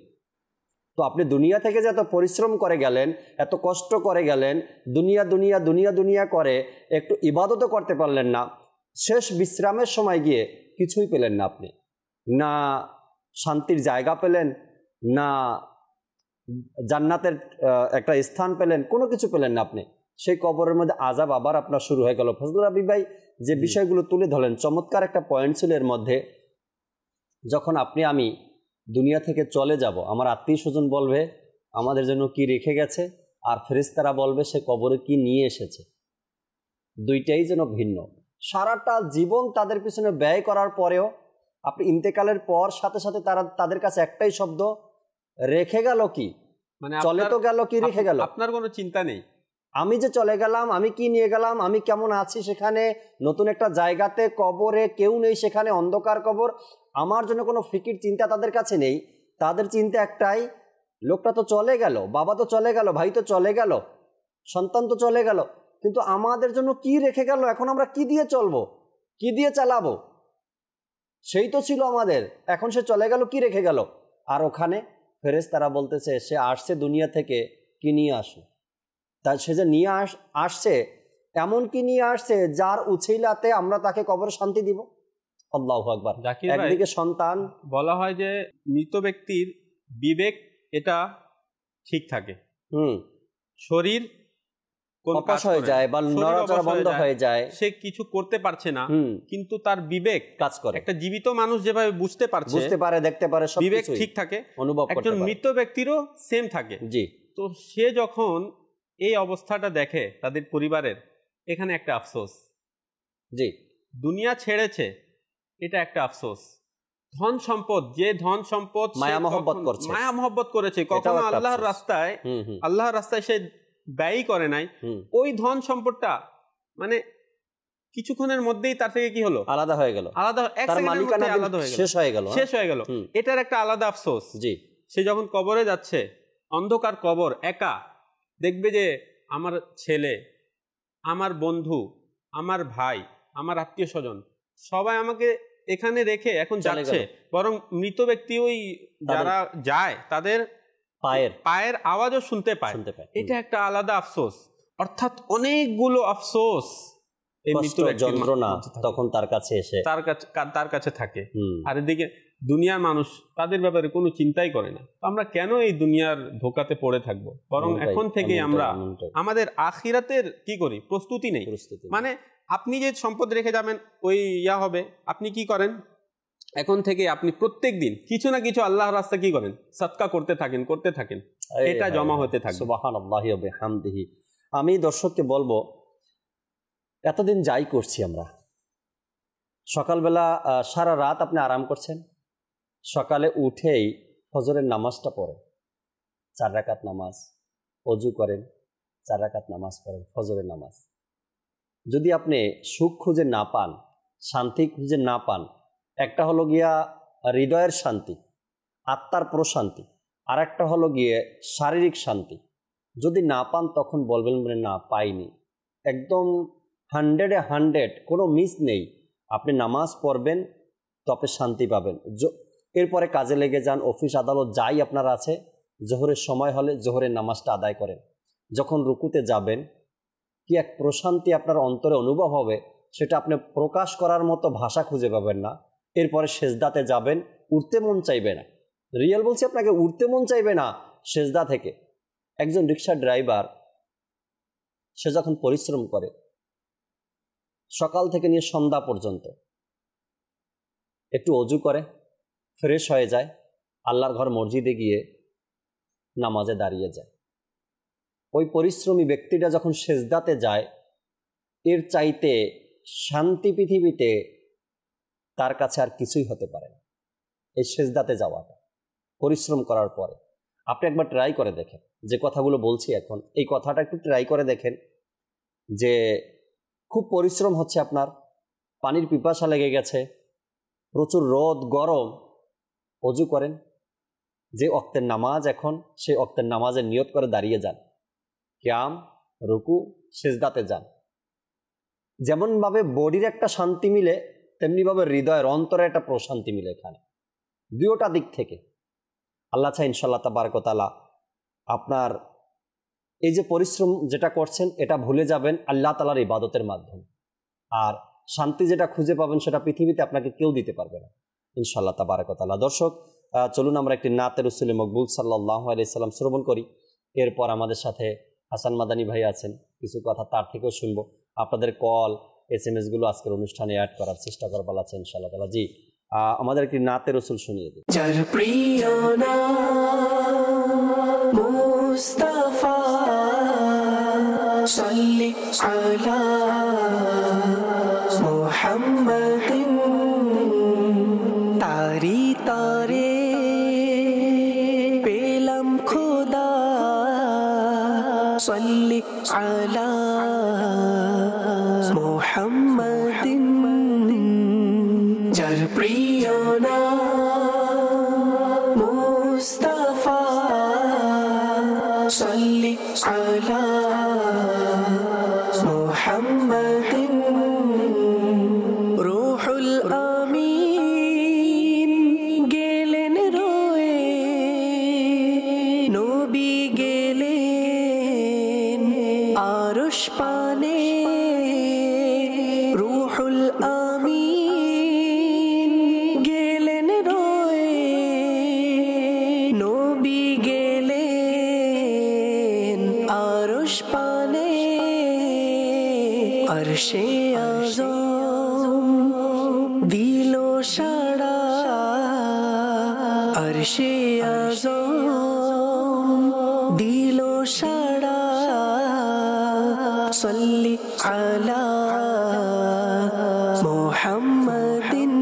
তো আপনি দুনিয়া থেকে যে এত পরিশ্রম করে গেলেন, এত কষ্ট করে গেলেন, দুনিয়া করে একটু ইবাদতও করতে পারলেন না, শেষ বিশ্রামের সময় গিয়ে কিছুই পেলেন না, আপনি না শান্তির জায়গা পেলেন, না জান্নাতের একটা স্থান পেলেন, কোনো কিছু পেলেন না আপনি। সেই কবরের মধ্যে আযাব আবার আপনার শুরু হয়ে গেল। ফজলুর রাব্বি ভাই যে বিষয়গুলো তুলে ধরলেন, চমৎকার একটা পয়েন্ট ছিল এর মধ্যে। যখন আপনি আমি দুনিয়া থেকে চলে যাব, আমার আত্মীয় স্বজন বলবে আমাদের জন্য কি রেখে গেছে, আর ফেরেশতারা বলবে সে কবরে কি নিয়ে এসেছে। দুইটাই যেন ভিন্ন। সারাটা জীবন তাদের পিছনে ব্যয় করার পরেও আপনি ইন্তেকালের পর সাথে সাথে তাদের কাছে একটাই শব্দ, রেখে গেল কি, মানে চলে তো গেল কি রেখে গেল। আপনার কোনো চিন্তা নেই, আমি যে চলে গেলাম, আমি কি নিয়ে গেলাম, আমি কেমন আছি সেখানে, নতুন একটা জায়গাতে, কবরে কেউ নেই, সেখানে অন্ধকার কবর, আমার জন্য কোনো ফিকির চিন্তা তাদের কাছে নেই। তাদের চিন্তা একটাই, লোকটা তো চলে গেল, বাবা তো চলে গেল, ভাই তো চলে গেল, সন্তান তো চলে গেল, কিন্তু আমাদের জন্য কি রেখে গেল, এখন আমরা কি দিয়ে চলবো, কি দিয়ে চালাবো, সেই তো ছিল আমাদের, এখন সে চলে গেল, কি রেখে গেল। আর ওখানে ফেরেশতারা বলতেছে সে আসছে দুনিয়া থেকে, কি নিয়ে আসে, তা সে যে নিয়ে আসছে, এমন কি নিয়ে আসছে যার উছিলাতে আমরা তাকে কবরে শান্তি দিব। আল্লাহু আকবার। জাকির ভাই, একদিকে সন্তান, বলা হয় যে মৃত ব্যক্তির বিবেক এটা ঠিক থাকে, শরীর অপাস হয়ে যায় বা নড়াচড়া বন্ধ হয়ে যায়, সে কিছু করতে পারছে না, কিন্তু তার বিবেক কাজ করে। একটা জীবিত মানুষ যেভাবে বুঝতে পারে, দেখতে পারে, বিবেক ঠিক থাকে, অনুভব করতে একজন পারে। মৃত ব্যক্তিরও সেম থাকে। জি। তো সে যখন এই অবস্থাটা দেখে তাদের পরিবারের, এখানে একটা আফসোস। জি। দুনিয়া ছেড়েছে, এটা একটা আফসোস। ধন সম্পদ, যে ধন সম্পদ মায়া মহব্বত করেছে, কখনো আল্লাহর রাস্তায় সে ব্যয় করে নাই, ওই ধন সম্পদটা মানে কিছুক্ষণের মধ্যেই তার থেকে কি হলো, আলাদা হয়ে গেল, শেষ হয়ে গেল। এটার একটা আলাদা আফসোস। জি। সে যখন কবরে যাচ্ছে, অন্ধকার কবর, একা, দেখবে যে আমার ছেলে, আমার বন্ধু, আমার ভাই, আমার আত্মীয় স্বজন সবাই আমাকে এখানে রেখে এখন যাচ্ছে, বরং মৃত ব্যক্তি ওই যারা যায় তাদের পায়ের আওয়াজও শুনতে পায়। এটা একটা আলাদা আফসোস। অর্থাৎ অনেকগুলো আফসোস এই মৃত্যু যন্ত্রণা তখন তার কাছে থাকে। আর এদিকে দুনিয়ার মানুষ তাদের ব্যাপারে কোনো চিন্তাই করে না। আমরা কেন এই দুনিয়ার ধোকাতে পড়ে থাকবো, বরং এখন থেকে আমরা আমাদের আখিরাতের কি করি, প্রস্তুতি নেই। মানে আপনি যে সম্পদ রেখে যাবেন ওই হবে, আপনি কি করেন, এখন থেকে আপনি প্রত্যেক দিন কিছু না কিছু আল্লাহর রাস্তায় কি করেন, সদকা করতে থাকেন, এটা জমা হতে থাকে। সুবহানাল্লাহি ওয়া বিহামদিহি। আমি দর্শককে বলবো, এতদিন যাই করছি আমরা, সকালবেলা সারা রাত আপনি আরাম করছেন, সকালে উঠেই ফজরের নামাজটা পড়েন, 4 রাকাত নামাজ, ওযু করেন, 4 রাকাত নামাজ পড়েন, ফজরের নামাজ। যদি আপনি সুখ খুঁজে না পান, শান্তি খুঁজে না পান, একটা হলো গিয়া হৃদয়ের শান্তি, আত্মার প্রশান্তি, আর একটা হলো গিয়ে শারীরিক শান্তি, যদি না পান তখন বলবেন না পাইনি। একদম 100-এ 100, কোনো মিস নেই। আপনি নামাজ পড়বেন তো আপনি শান্তি পাবেন। এরপরে কাজে লেগে যান, অফিস আদালত যাই আপনার আছে, জোহরের সময় হলে জোহরের নামাজটা আদায় করেন। যখন রুকুতে যাবেন, কি এক প্রশান্তি আপনার অন্তরে অনুভব হবে, সেটা আপনি প্রকাশ করার মতো ভাষা খুঁজে পাবেন না। এরপরে সেজদাতে যাবেন, উঠতে মন চাইবে না, রিয়েল বলছি আপনাকে, উঠতে মন চাইবে না সেজদা থেকে। একজন রিক্সা ড্রাইভার, সে যখন পরিশ্রম করে সকাল থেকে নিয়ে সন্ধ্যা পর্যন্ত, একটু অজু করে ফ্রেশ হয়ে যায়, আল্লাহর ঘর মসজিদে গিয়ে নামাজে দাঁড়িয়ে যায়। ওই পরিশ্রমী ব্যক্তিটা যখন সেজদাতে যায়, এর চাইতে শান্তি পৃথিবীতে তার কাছে আর কিছুই হতে পারে না। এই সেজদাতে যাওয়াটা, পরিশ্রম করার পরে আপনি একবার ট্রাই করে দেখেন, যে কথাগুলো বলছি এখন, এই কথাটা একটু ট্রাই করে দেখেন। যে খুব পরিশ্রম হচ্ছে আপনার, পানির পিপাসা লেগে গেছে, প্রচুর রোদ গরম, অজু করেন, যে ওয়াক্তের নামাজ এখন, সেই ওয়াক্তের নামাজের নিয়ত করে দাঁড়িয়ে যান, কিয়াম, রুকু, সেজদাতে যান। যেমনভাবে বডির একটা শান্তি মিলে, তেমনিভাবে হৃদয়ের অন্তরে একটা প্রশান্তি মিলে এখানে, দুয়োটা দিক থেকে। আল্লাহ চাই ইনশাআল্লাহ তাবারক ওয়া তাআলা আপনার এই যে পরিশ্রম যেটা করছেন, এটা ভুলে যাবেন আল্লাহ তাআলার ইবাদতের মাধ্যমে। আর শান্তি যেটা খুঁজে পাবেন, সেটা পৃথিবীতে আপনাকে কেউ দিতে পারবে না ইনশাআল্লাহ তাবারক ওয়া তাআলা। দর্শক, চলুন আমরা একটি নাতে রাসূল মকবুল সাল্লাল্লাহু আলাইহি সাল্লাম শ্রবণ করি। এরপর আমাদের সাথে হাসান মাদানী ভাই আছেন, কিছু কথা তার থেকেও শুনবো। আপনাদের কল, SMS গুলো আজকের অনুষ্ঠানে অ্যাড করার চেষ্টা করবো আল্লাহ ইনশাআল্লাহ তাআলা। জি, আমাদের একটি নাতে রসুল শুনিয়ে দিন। যার প্রিয় নাম মুস্তাফা সাল্লি আলা মুহাম্মাদিন তারি তারে পেলাম খোদা সাল্লি আলা মুহাম্মাদিন যার প্রিয় নাম মুস্তাফা সাল্লি আলা মুহাম্মাদিন রূহুল আমিন গেলেন রয়ে নবী গেলেন আরশ পানে রূহুল আমিন গেলেন রয়ে নবী গেলেন আরশ পানে আরশে আযম দিল সাড়া আরশে আযম দিল সাড়া সাল্লি আলা মুহাম্মাদিন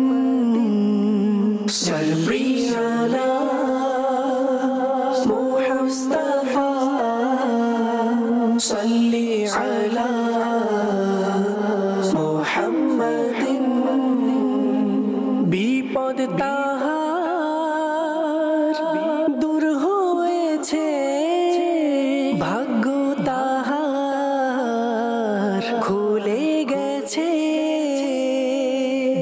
যার প্রিয় নাম মুস্তাফা সাল্লি আলা মুহাম্মাদিন বিপদ তাহার দূর হয়েছে ভাগ্য তাহার খুলে গেছে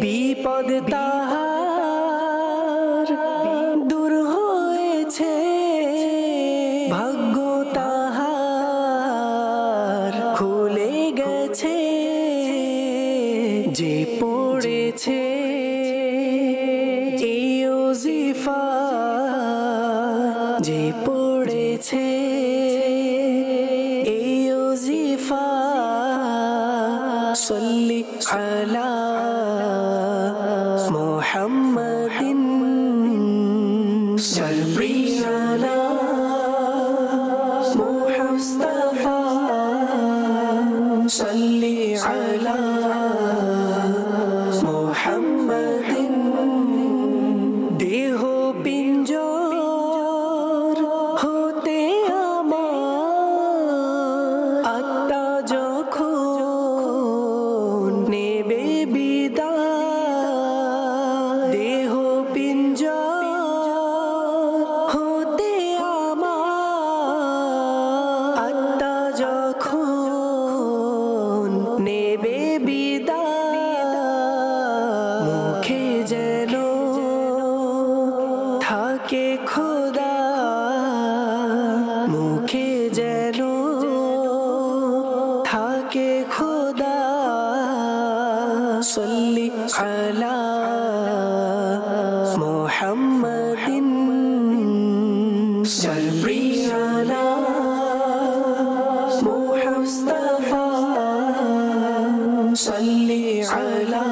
বিপদ তাহার দূর হয়েছে ভাগ্য তাহার খুলে গেছে যে পড়েছে এই ওজিফা যে পড়েছে এই ওজিফা সাল্লি আলা মুহাম্মাদিন যার প্রিয় নাম মুস্তাফা সাল্লি আলা মুহাম্মাদিন দেহ পিঞ্জর হতে আমার আত্মা যখন নেবে বিদায় দেহ পিঞ্জর হতে আমার আত্মা যখন নেবে বিদায় মুখে যেন থাকে খোদা মুখে যেন থাকে খোদা সাল্লি আলা মুহাম্মাদিন যার প্রিয় নাম মুস্তাফা সাল্লি আলা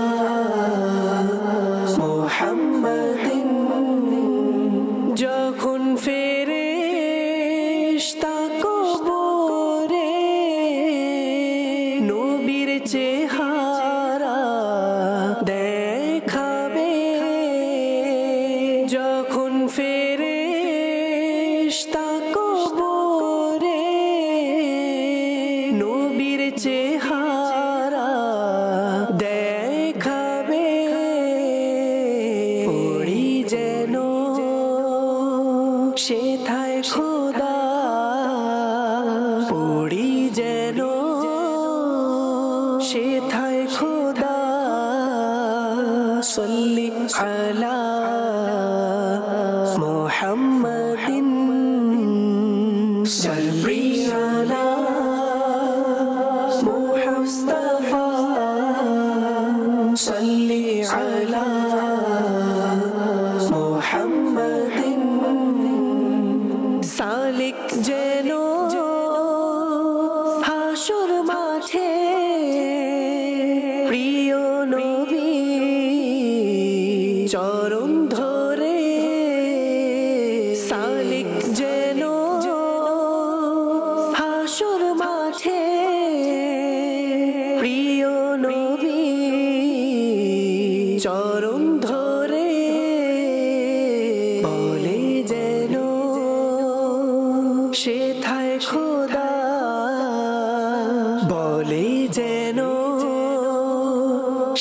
মুহাম্মাদিন যখন ফেরেশতা কবরে নবীর চেহারা দেখাবে যখন ফেরেশতা কবরে নবীর চেহারা দেখাবে পড়ি যেন সেথায় খোদা পড়ি যেন সেথায় খোদা সাল্লি আলা মুহাম্মাদিন যার প্রিয় নাম মুস্তাফা সাল্লি আলা মুহাম্মাদিন সালিক যেন হাসর মাঠে প্রিয় নবী হাসর মাঠে প্রিয় নবী চরণ ধরে বলে যেন সেথায় খোদা, বলে যেন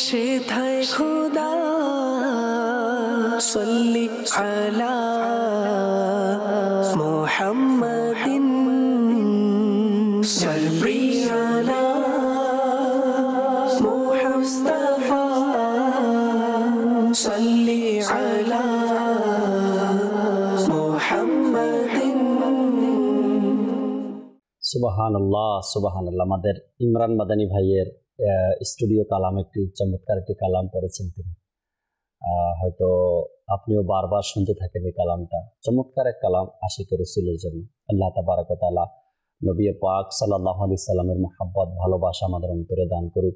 সেথায় খোদা সাল্লি আলা মুহাম্মাদিন সাল্লি আলা মুস্তাফা সাল্লি আলা মুহাম্মাদিন। সুবহানাল্লাহ সুবহানাল্লাহ। আমাদের ইমরান মাদানী ভাইয়ের স্টুডিও কালাম একটি চমৎকার একটি কালাম পড়েছেন তিনি। হয়তো আপনিও বারবার শুনতে থাকেন এই কালামটা। চমৎকার এক কালাম আশিকে রসুলের জন্য। আল্লাহ তাবারক ওয়া তাআলা নবী পাক সাল্লাল্লাহু আলাইহি সাল্লামের মহব্বত ভালোবাসা আমাদের অন্তরে দান করুক।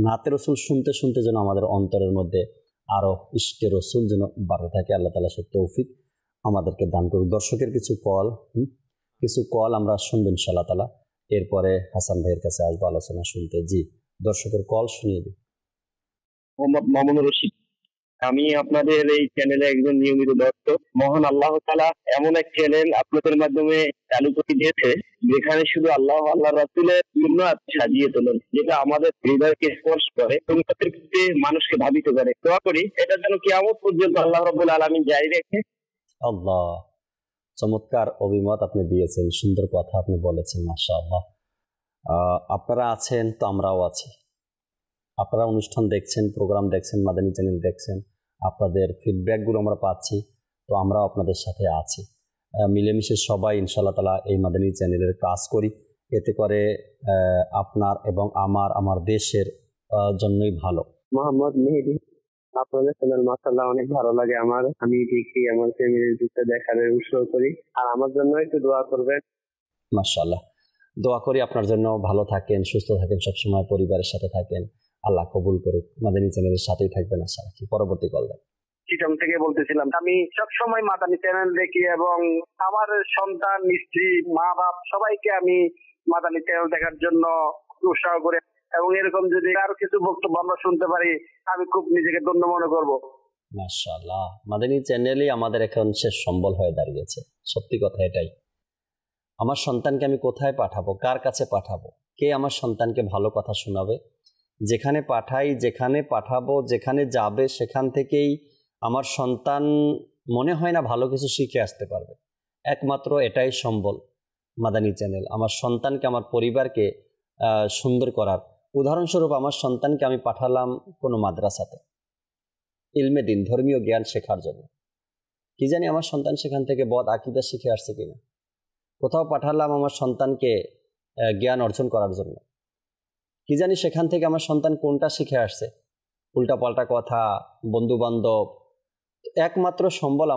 নাতে রসুল শুনতে শুনতে যেন আমাদের অন্তরের মধ্যে আরও ইশকে রসুল যেন বাড়তে থাকে। আল্লাহ তাআলা সে তৌফিক আমাদেরকে দান করুক। দর্শকের কিছু কল আমরা শুনবো ইনশাআল্লাহ তাআলা। এরপরে হাসান ভাইয়ের কাছে আসবো আলোচনা শুনতে। জি, দর্শকের কল শুনিয়ে দিই। মোহাম্মদ মামুনুর রশিদ, আমি আপনাদের এই চ্যানেলে একজন নিয়মিত দর্শক। মহান আল্লাহ তাআলা এমন এক চ্যানেল আপনাদের মাধ্যমে চালু করে দিয়েছে যেখানে শুধু আল্লাহ আল্লাহ রাসূলের সুন্নাত সাজিয়ে তোলেন, যেটা আমাদের হৃদয়কে স্পর্শ করে এবং তাদের ক্ষেত্রে মানুষকে ভাবিত করে। দোয়া করি এটা যেন কিয়ামত পর্যন্ত আল্লাহ রাব্বুল আলামিন জারি রাখে। আল্লাহ, চমৎকার অভিমত আপনি দিয়েছেন, সুন্দর কথা আপনি বলেছেন, মাশাআল্লাহ। আপনারা আছেন তো আমরাও আছি। আপনারা অনুষ্ঠান দেখছেন, প্রোগ্রাম দেখছেন, মাদানী চ্যানেল দেখছেন, আপনাদের ফিডব্যাকগুলো আমরা পাচ্ছি, তো আমরাও আপনাদের সাথে আছি। মিলেমিশে সবাই ইনশাআল্লাহ তাআলা এই মাদানী চ্যানেলের কাজ করি। এতে করে আপনার এবং আমার দেশের জন্যই ভালো। মোহাম্মদ মেহেদী, আপনাদের চ্যানেল মাশাআল্লাহ অনেক ভালো লাগে আমার। আমি দেখি, আমার ফ্যামিলির দিকটা দেখার উৎসাহ করি, আর আমার জন্য একটু দোয়া করবেন। মাশাআল্লাহ, দোয়া করি আপনার জন্য। ভালো থাকেন, সুস্থ থাকেন, সবসময় পরিবারের সাথে থাকেন। আল্লাহ কবুল করুক। মাদানী চ্যানেলের সাথেই থাকবেন আশা রাখি। পরবর্তী কল দেন। চিটং থেকে বলতেছিলাম। আমি সবসময় মাদানী চ্যানেল দেখি এবং আমার সন্তান, স্ত্রী, মা বাপ সবাইকে আমি মাদানী চ্যানেল দেখার জন্য উৎসাহ করি, এবং এরকম যদি আরো কিছু বক্তব্য আমরা শুনতে পারি আমি খুব নিজেকে ধন্য মনে করব। মাশাআল্লাহ, মাদানী চ্যানেলই আমাদের এখন শেষ সম্বল হয়ে দাঁড়িয়েছে। সত্যি কথা এটাই। আমার সন্তানকে আমি কোথায় পাঠাবো, কার কাছে পাঠাবো, কে আমার সন্তানকে ভালো কথা শোনাবে? যেখানে পাঠাই, যেখানে পাঠাবো, যেখানে যাবে সেখান থেকেই আমার সন্তান মনে হয় না ভালো কিছু শিখে আসতে পারবে। একমাত্র এটাই সম্বল মাদানী চ্যানেল, আমার সন্তানকে, আমার পরিবারকে সুন্দর করার। উদাহরণস্বরূপ আমার সন্তানকে আমি পাঠালাম কোনো মাদ্রাসাতে ইলমে দিন, ধর্মীয় জ্ঞান শেখার জন্য। কি জানি আমার সন্তান সেখান থেকে বদ আকীদা শিখে আসছে কিনা। কোথাও পাঠালাম আমার সন্তানকে জ্ঞান অর্জন করার জন্য, কি জানি সেখান থেকে আমার সন্তান কোনটা শিখে আসছে, উল্টাপাল্টা কথা, বন্ধু বান্ধব। একমাত্র সম্বল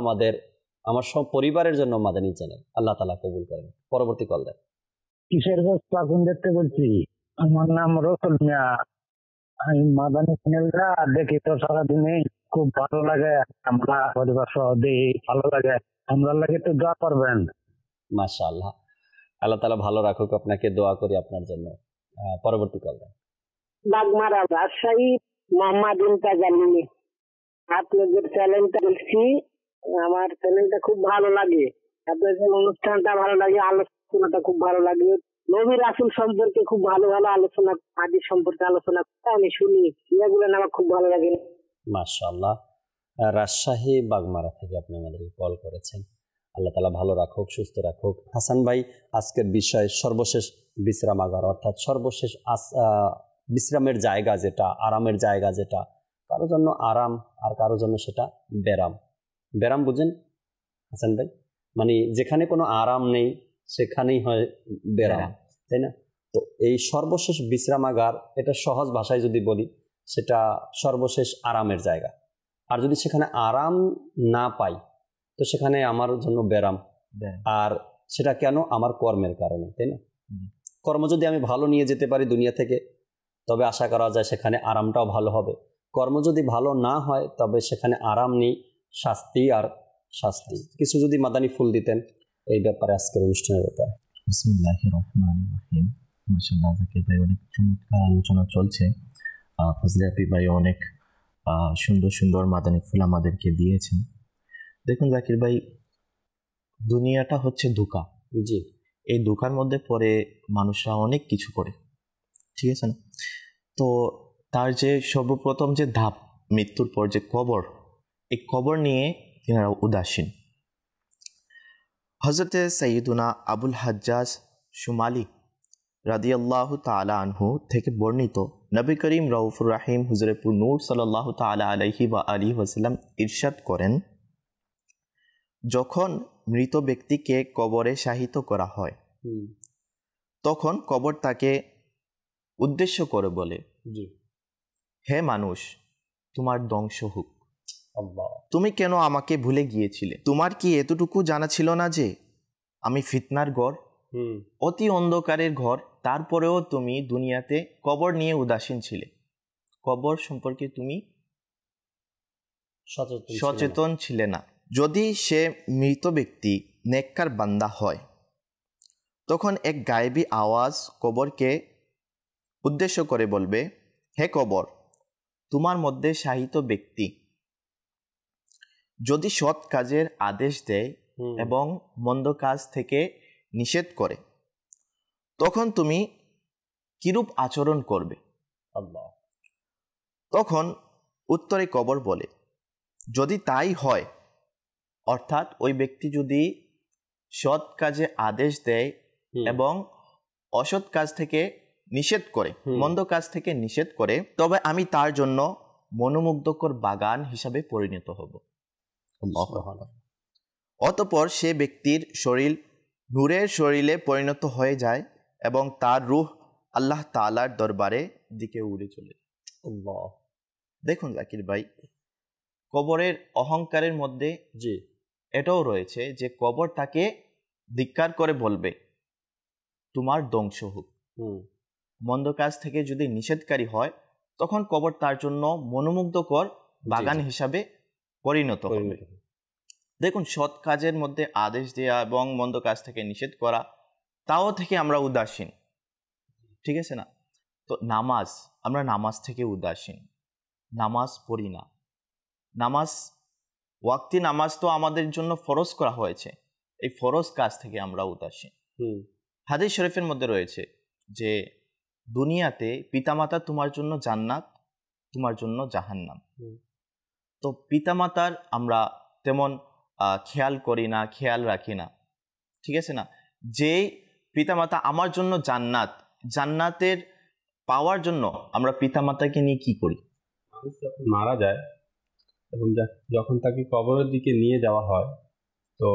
আমার সব পরিবারের জন্য মাদানী চ্যানেল। আল্লাহ তাআলা কবুল করেন। পরবর্তী কল দেন। কিশোরগঞ্জ পাকুন দেখতে বলছি। আমার নাম রসুল মিয়া। আমি মাদানী চ্যানেলটা দেখি তো সারাদিনে, খুব ভালো লাগে। আমরা পরিবার সহ দেখি, ভালো লাগে। আমরা লাগে তো দোয়া করবেন। মাশাআল্লাহ, আল্লাহ তাআলা ভালো রাখুক আপনাকে, দোয়া করি আপনার জন্য। পরবর্তী কল দেন। বাগমারা, রাজশাহী, মোহাম্মদ ইমতাজ আলী। আপনাদের চ্যানেলটা দেখছি, আমার চ্যানেলটা খুব ভালো লাগে। আপনাদের অনুষ্ঠানটা ভালো লাগে, আলোচনাটা খুব ভালো লাগে। নবী রাসূল সম্পর্কে খুব ভালো ভালো আলোচনা, হাদিস সম্পর্কে আলোচনা আমি শুনি, এগুলো আমার খুব ভালো লাগে। মাশাআল্লাহ, রাজশাহী বাগমারা থেকে আপনি আমাদেরকে কল করেছেন। আল্লাহ তাআলা ভালো রাখুক, সুস্থ রাখুক। হাসান ভাই, আজকের বিষয় সর্বশেষ বিশ্রামাগার, অর্থাৎ সর্বশেষ বিশ্রামের জায়গা যেটা, আরামের জায়গা যেটা, কারোর জন্য আরাম আর কারোর জন্য সেটা ব্যারাম। ব্যারাম বুঝেন হাসান ভাই? মানে যেখানে কোনো আরাম নেই সেখানেই হয় ব্যারাম, তাই না? তো এই সর্বশেষ বিশ্রামাগার, এটা সহজ ভাষায় যদি বলি, সেটা সর্বশেষ আরামের জায়গা। আর যদি সেখানে আরাম না পাই তো সেখানে আমার জন্য ব্যারাম। আর সেটা কেন? আমার কর্মের কারণে, তাই না? কর্ম যদি আমি ভালো নিয়ে যেতে পারি দুনিয়া থেকে, তবে আশা করা যায় সেখানে আরামটাও ভালো হবে। কর্ম যদি ভালো না হয় তবে সেখানে আরাম নেই, শাস্তি আর শাস্তি। কিছু যদি মাদানী ফুল দিতেন এই ব্যাপারে, আজকের অনুষ্ঠানের ব্যাপারে। বিসমিল্লাহির রহমানির রহিম। মাশাআল্লাহ, জাকির ভাই অনেক চমৎকার আলোচনা চলছে। ফজলে আপি ভাই অনেক সুন্দর সুন্দর মাদানী ফুল আমাদেরকে দিয়েছেন। দেখুন জাকির ভাই, দুনিয়াটা হচ্ছে ধোঁকা। জি। এই ধোঁকার মধ্যে পড়ে মানুষরা অনেক কিছু করে, ঠিক আছে না? তো তার যে সর্বপ্রথম যে ধাপ, মৃত্যুর পর যে কবর, এই কবর নিয়ে তিনারা উদাসীন। হজরতে সৈয়দুনা আবুল হাজ্জাজ শুমালি রাদিয়াল্লাহু তাআলা আনহু থেকে বর্ণিত, নবী করিম রউফুর রাহিম হুজুরপুর নূর সাল্লাল্লাহু তাআলা আলাইহি ওয়া আলিহি ওয়াসাল্লাম ইরশাদ করেন, যখন মৃত ব্যক্তিকে কবরে শায়িত করা হয় তখন কবর তাকে উদ্দেশ্য করে বলে, হে মানুষ, তোমার ধ্বংস হোক। তুমি কেন আমাকে ভুলে গিয়েছিলে? তোমার কি এতটুকু জানা ছিল না যে আমি ফিতনার ঘর, অতি অন্ধকারের ঘর? তারপরেও তুমি দুনিয়াতে কবর নিয়ে উদাসীন ছিলে। কবর সম্পর্কে তুমি সচেতন ছিলে না। যদি সে মৃত ব্যক্তি নেককার বান্দা হয়, তখন এক গায়েবী আওয়াজ কবরকে উদ্দেশ্য করে বলবে, হে কবর, তোমার মধ্যে শায়িত ব্যক্তি যদি সৎ কাজের আদেশ দেয় এবং মন্দ কাজ থেকে নিষেধ করে, তখন তুমি কিরূপ আচরণ করবে? তখন উত্তরে কবর বলে, যদি তাই হয়, অর্থাৎ ওই ব্যক্তি যদি সৎ কাজে আদেশ দেয় এবং অসৎ কাজ থেকে নিষেধ করে, মন্দ কাজ থেকে নিষেধ করে, তবে আমি তার জন্য মনোমুগ্ধকর বাগান হিসাবে পরিণত হব। অতঃপর সে ব্যক্তির শরীর নূরের শরীরে পরিণত হয়ে যায় এবং তার রূহ আল্লাহ তাআলার দরবারে দিকে উড়ে চলে। দেখুন জাকির ভাই, কবরের অহংকারের মধ্যে এটাও রয়েছে যে কবর তাকে ধিক্কার করে বলবে, তোমার ধ্বংস হোক। মন্দ কাজ থেকে যদি নিষেধকারী হয়, তখন কবর তার জন্য মনোমুগ্ধকর বাগান হিসাবে পরিণত হবে। দেখুন, সৎ কাজের মধ্যে আদেশ দেওয়া এবং মন্দ কাজ থেকে নিষেধ করা, তাও থেকে আমরা উদাসীন, ঠিক আছে না? তো নামাজ, আমরা নামাজ থেকে উদাসীন, নামাজ পড়ি না। নামাজ, ওয়াক্তি নামাজ তো আমাদের জন্য ফরজ করা হয়েছে, এই ফরজ কাজ থেকে আমরা উদাসীন। হাদিস শরীফের মধ্যে রয়েছে যে দুনিয়াতে পিতামাতা তোমার জন্য জান্নাত, তোমার জন্য জাহান্নাম। তো পিতামাতার আমরা তেমন খেয়াল করি না, খেয়াল রাখি না, ঠিক আছে না? যে পিতামাতা আমার জন্য জান্নাত, জান্নাতের পাওয়ার জন্য আমরা পিতামাতাকে নিয়ে কি করি? মারা যায় এবং যখন তাকে কবরের দিকে নিয়ে যাওয়া হয়, তো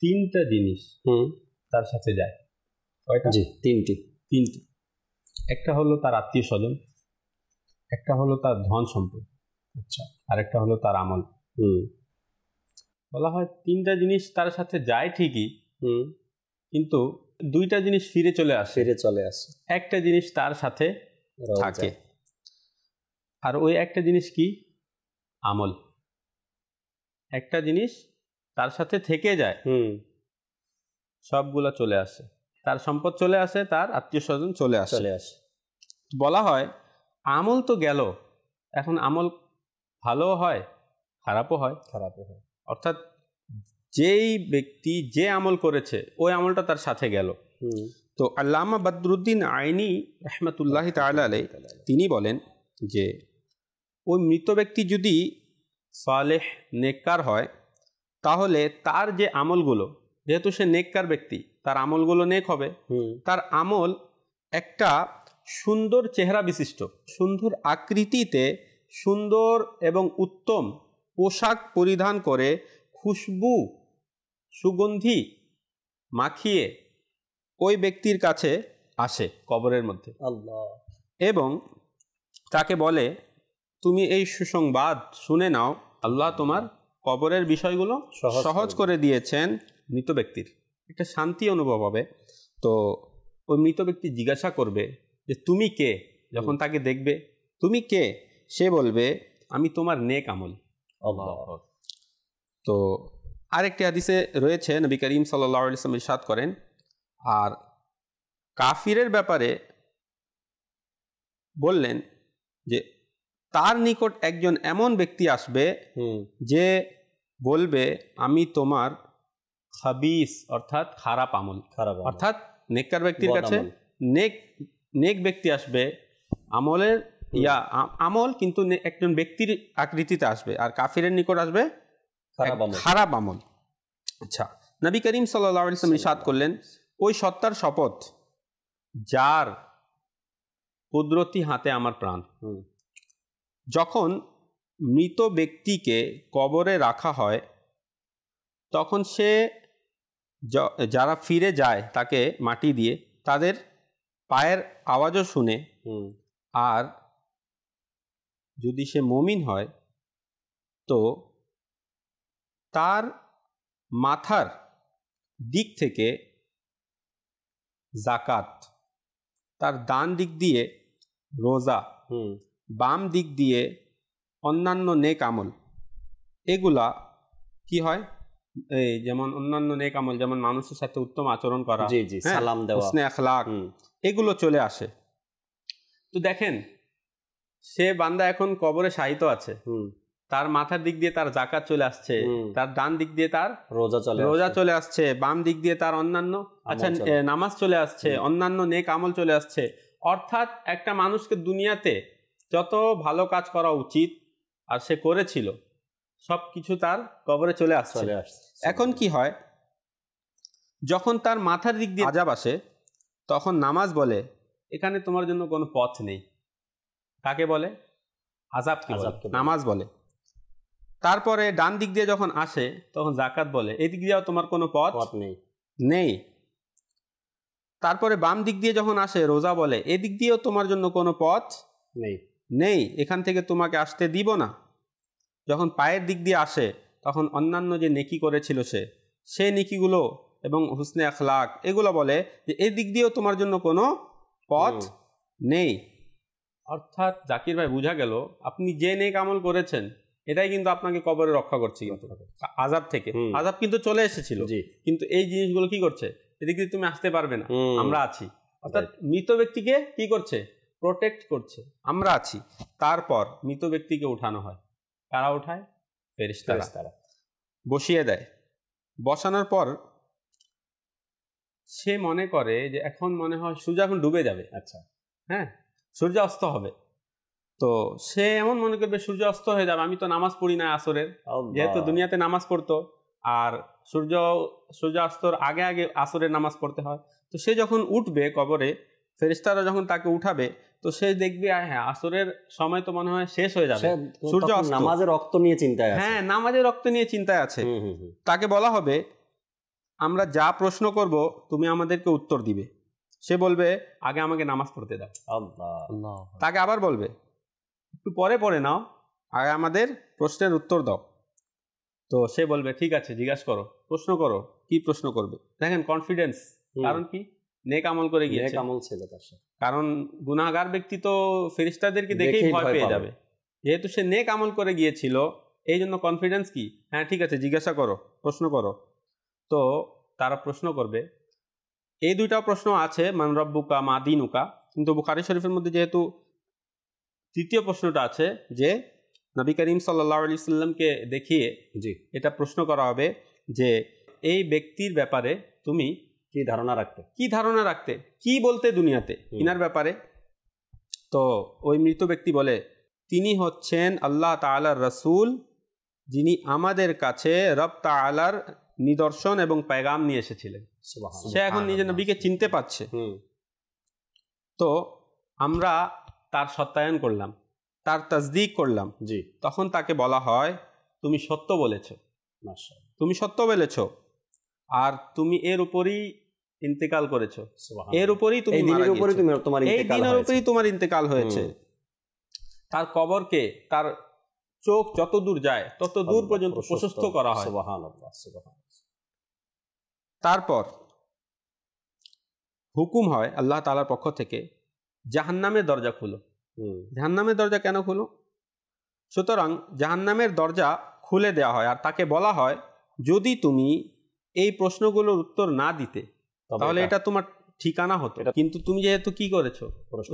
তিনটা জিনিস তার সাথে যায়। কয়টা? তিনটি। একটা হলো তার আত্মীয় স্বজন, একটা হলো তার ধন সম্পদ, আচ্ছা, আর একটা হলো তার আমল। বলা হয় তিনটা জিনিস তার সাথে যায় ঠিকই, কিন্তু দুইটা জিনিস ফিরে চলে আসে, একটা জিনিস তার সাথে থাকে। আর ওই একটা জিনিস কি? আমল। একটা জিনিস তার সাথে থেকে যায়, সবগুলা চলে আসে, তার সম্পদ চলে আসে, তার আত্মীয় স্বজন চলে আসে। বলা হয় আমল তো গেল, এখন আমল ভালো হয়, খারাপও হয়। অর্থাৎ যেই ব্যক্তি যে আমল করেছে ওই আমলটা তার সাথে গেল। তো আল্লামা বদরুদ্দিন আইনি রহমতুল্লাহি তাআলা আলাইহি তিনি বলেন যে ওই মৃত ব্যক্তি যদি সালেহ নেককার হয়, তাহলে তার যে আমলগুলো, যেহেতু সে নেককার ব্যক্তি, তার আমলগুলো নেক হবে। তার আমল একটা সুন্দর চেহারা বিশিষ্ট, সুন্দর আকৃতিতে, সুন্দর এবং উত্তম পোশাক পরিধান করে, খুশবু সুগন্ধি মাখিয়ে ওই ব্যক্তির কাছে আসে কবরের মধ্যে, এবং তাকে বলে, তুমি এই সুসংবাদ শুনে নাও, আল্লাহ তোমার কবরের বিষয়গুলো সহজ করে দিয়েছেন। মৃত ব্যক্তির একটা শান্তি অনুভব হবে। তো ওই মৃত ব্যক্তি জিজ্ঞাসা করবে যে তুমি কে? যখন তাকে দেখবে, তুমি কে? সে বলবে, আমি তোমার নেক আমল। তো আরেকটি হাদিসে রয়েছে, নবী করিম সাল্লাল্লাহু আলাইহি ওয়াসাল্লাম ইরশাদ করেন, আর কাফিরের ব্যাপারে বললেন যে তার নিকট একজন এমন ব্যক্তি আসবে যে বলবে আমি তোমার খাবিস অর্থাৎ খারাপ আমল, অর্থাৎ নেককার ব্যক্তির কাছে নেক ব্যক্তি আসবে আমলের আমল কিন্তু একজন ব্যক্তির আকৃতিতে আসবে, আর কাফিরের নিকট আসবে খারাপ আমল। আচ্ছা, নবী করিম সাল্লাল্লাহু আলাইহি ওয়াসাল্লাম ইরশাদ করলেন, ওই সত্তার শপথ যার কুদরতি হাতে আমার প্রাণ। যখন মৃত ব্যক্তিকে কবরে রাখা হয় তখন সে যারা ফিরে যায় তাকে মাটি দিয়ে তাদের পায়ের আওয়াজও শুনে, আর যদি সে মুমিন হয় তো তার মাথার দিক থেকে যাকাত, তার ডান দিক দিয়ে রোজা, বাম দিক দিয়ে অন্যান্য নেক আমল, এগুলা কি হয়, এই যেমন অন্যান্য নেক আমল যেমন মানুষের সাথে উত্তম আচরণ করা, সালাম দেওয়া, হুসনে আখলাক, এগুলো চলে আসে। তো দেখেন সে বান্দা এখন কবরে শায়িত আছে, তার মাথার দিক দিয়ে তার যাকাত চলে আসছে, তার ডান দিক দিয়ে তার রোজা চলে আসছে, বাম দিক দিয়ে তার অন্যান্য নামাজ চলে আসছে, অন্যান্য নেক আমল চলে আসছে। অর্থাৎ একটা মানুষকে দুনিয়াতে যত ভালো কাজ করা উচিত আর সে করেছিল সব কিছু তার কবরে চলে আসছে। এখন কি হয়, যখন তার মাথার দিক দিয়ে আযাব আসে তখন নামাজ বলে এখানে তোমার জন্য কোনো পথ নেই। কাকে বলে? আযাবকে নামাজ বলে। তারপরে ডান দিক দিয়ে যখন আসে তখন যাকাত বলে এই দিক দিয়েও তোমার কোনো পথ নেই। তারপরে বাম দিক দিয়ে যখন আসে রোজা বলে এদিক দিয়েও তোমার জন্য কোনো পথ নেই, এখান থেকে তোমাকে আসতে দিব না। যখন পায়ের দিক দিয়ে আসে তখন অন্যান্য যে নেকি করেছিল সে নেকিগুলো এবং হুসনে আখলাক এগুলো বলে যে এই দিক দিয়েও তোমার জন্য কোনো পথ নেই। অর্থাৎ জাকির ভাই বোঝা গেল আপনি যে নেক আমল করেছেন এটাই কিন্তু আপনাকে কবরে রক্ষা করছে কিন্তু আযাব থেকে। আযাব কিন্তু চলে এসেছিল, কিন্তু এই জিনিসগুলো কি করছে, এদিক দিয়ে তুমি আসতে পারবে না, আমরা আছি। অর্থাৎ মৃত ব্যক্তিকে কি করছে, প্রোটেক্ট করছে, আমরা আছি। তারপর মৃত ব্যক্তিকে উঠানো হয়। কারা উঠায়? ফেরেশতারা বসিয়ে দেয়। বসানোর পর সে মনে করে যে এখন মনে হয় সূর্য এখন ডুবে যাবে, আচ্ছা হ্যাঁ সূর্য অস্ত হবে, তো সে এমন মনে করবে সূর্য অস্ত হয়ে যাবে, আমি তো নামাজ পড়ি না আসরের, যেহেতু দুনিয়াতে নামাজ পড়তো আর সূর্য অস্তর আগে আগে আসরের নামাজ পড়তে হয়। তো সে যখন উঠবে কবরে, ফেরেশতারা যখন তাকে উঠাবে তো সে দেখবে হ্যাঁ আসরের সময় তো মনে হয় শেষ হয়ে যাবে, সূর্য অস্ত, নামাজের রক্ত নিয়ে চিন্তায় আছে, হ্যাঁ নামাজের রক্ত নিয়ে চিন্তায় আছে। তাকে বলা হবে আমরা যা প্রশ্ন করব তুমি আমাদেরকে উত্তর দিবে। সে বলবে আগে আমাকে নামাজ পড়তে দাও। তাকে আবার বলবে একটু পরে পড়ে নাও, আগে আমাদের প্রশ্নের উত্তর দাও। তো সে বলবে ঠিক আছে জিজ্ঞাসা করো, প্রশ্ন করো, কি প্রশ্ন করবে। দেখেন কনফিডেন্স, কারণ কি নেক আমল করে গিয়েছে, কারণ গুনাহগার ব্যক্তি তো ফেরেশতাদেরকে দেখেই ভয় পেয়ে যাবে, যেহেতু সে নেক আমল করে গিয়েছিল এই জন্য কনফিডেন্স কি, হ্যাঁ ঠিক আছে জিজ্ঞাসা করো, প্রশ্ন করো। তো তারা প্রশ্ন করবে। এই দুইটা প্রশ্ন আছে মান রব্বুকা মা দীনুকা, কিন্তু বুখারী শরীফের মধ্যে যেহেতু তৃতীয় প্রশ্নটা আছে যে নবী করিম সাল্লাল্লাহু আলাইহি সাল্লামকে দেখিয়ে এটা প্রশ্ন করা হবে যে এই ব্যক্তির ব্যাপারে তুমি কি ধারণা রাখতে, কি বলতে দুনিয়াতে ইনার ব্যাপারে। তো ওই মৃত ব্যক্তি বলে তিনি হচ্ছেন আল্লাহ তাআলার রাসূল, যিনি আমাদের কাছে রব তাআলার নিদর্শন এবং পেগাম নিয়ে এসেছিলেন। সে এখন নিজের নবীকে চিনতে পারছে। তো আমরা তার সত্যায়ন করলাম, তার তাসদিক করলাম। তখন তাকে বলা হয় তুমি সত্য বলেছ, তুমি সত্য বলেছ, আর তুমি এর উপরই ইন্তেকাল করেছো, এর উপরই তুমি তোমার ইন্তেকাল হয়েছে। তার কবরকে তার চোখ যত দূর যায় তত দূর পর্যন্ত প্রশস্ত করা হয়। তারপর হুকুম হয় আল্লাহ তাআলার পক্ষ থেকে জাহান্নামের দরজা খুলো। জাহান্নামের দরজা কেন খুলো? সুতরাং জাহান্নামের দরজা খুলে দেওয়া হয় আর তাকে বলা হয় যদি তুমি এই প্রশ্নগুলোর উত্তর না দিতে তাহলে এটা তোমার ঠিকানা হতো। কিন্তু তুমি যেহেতু কি করেছো,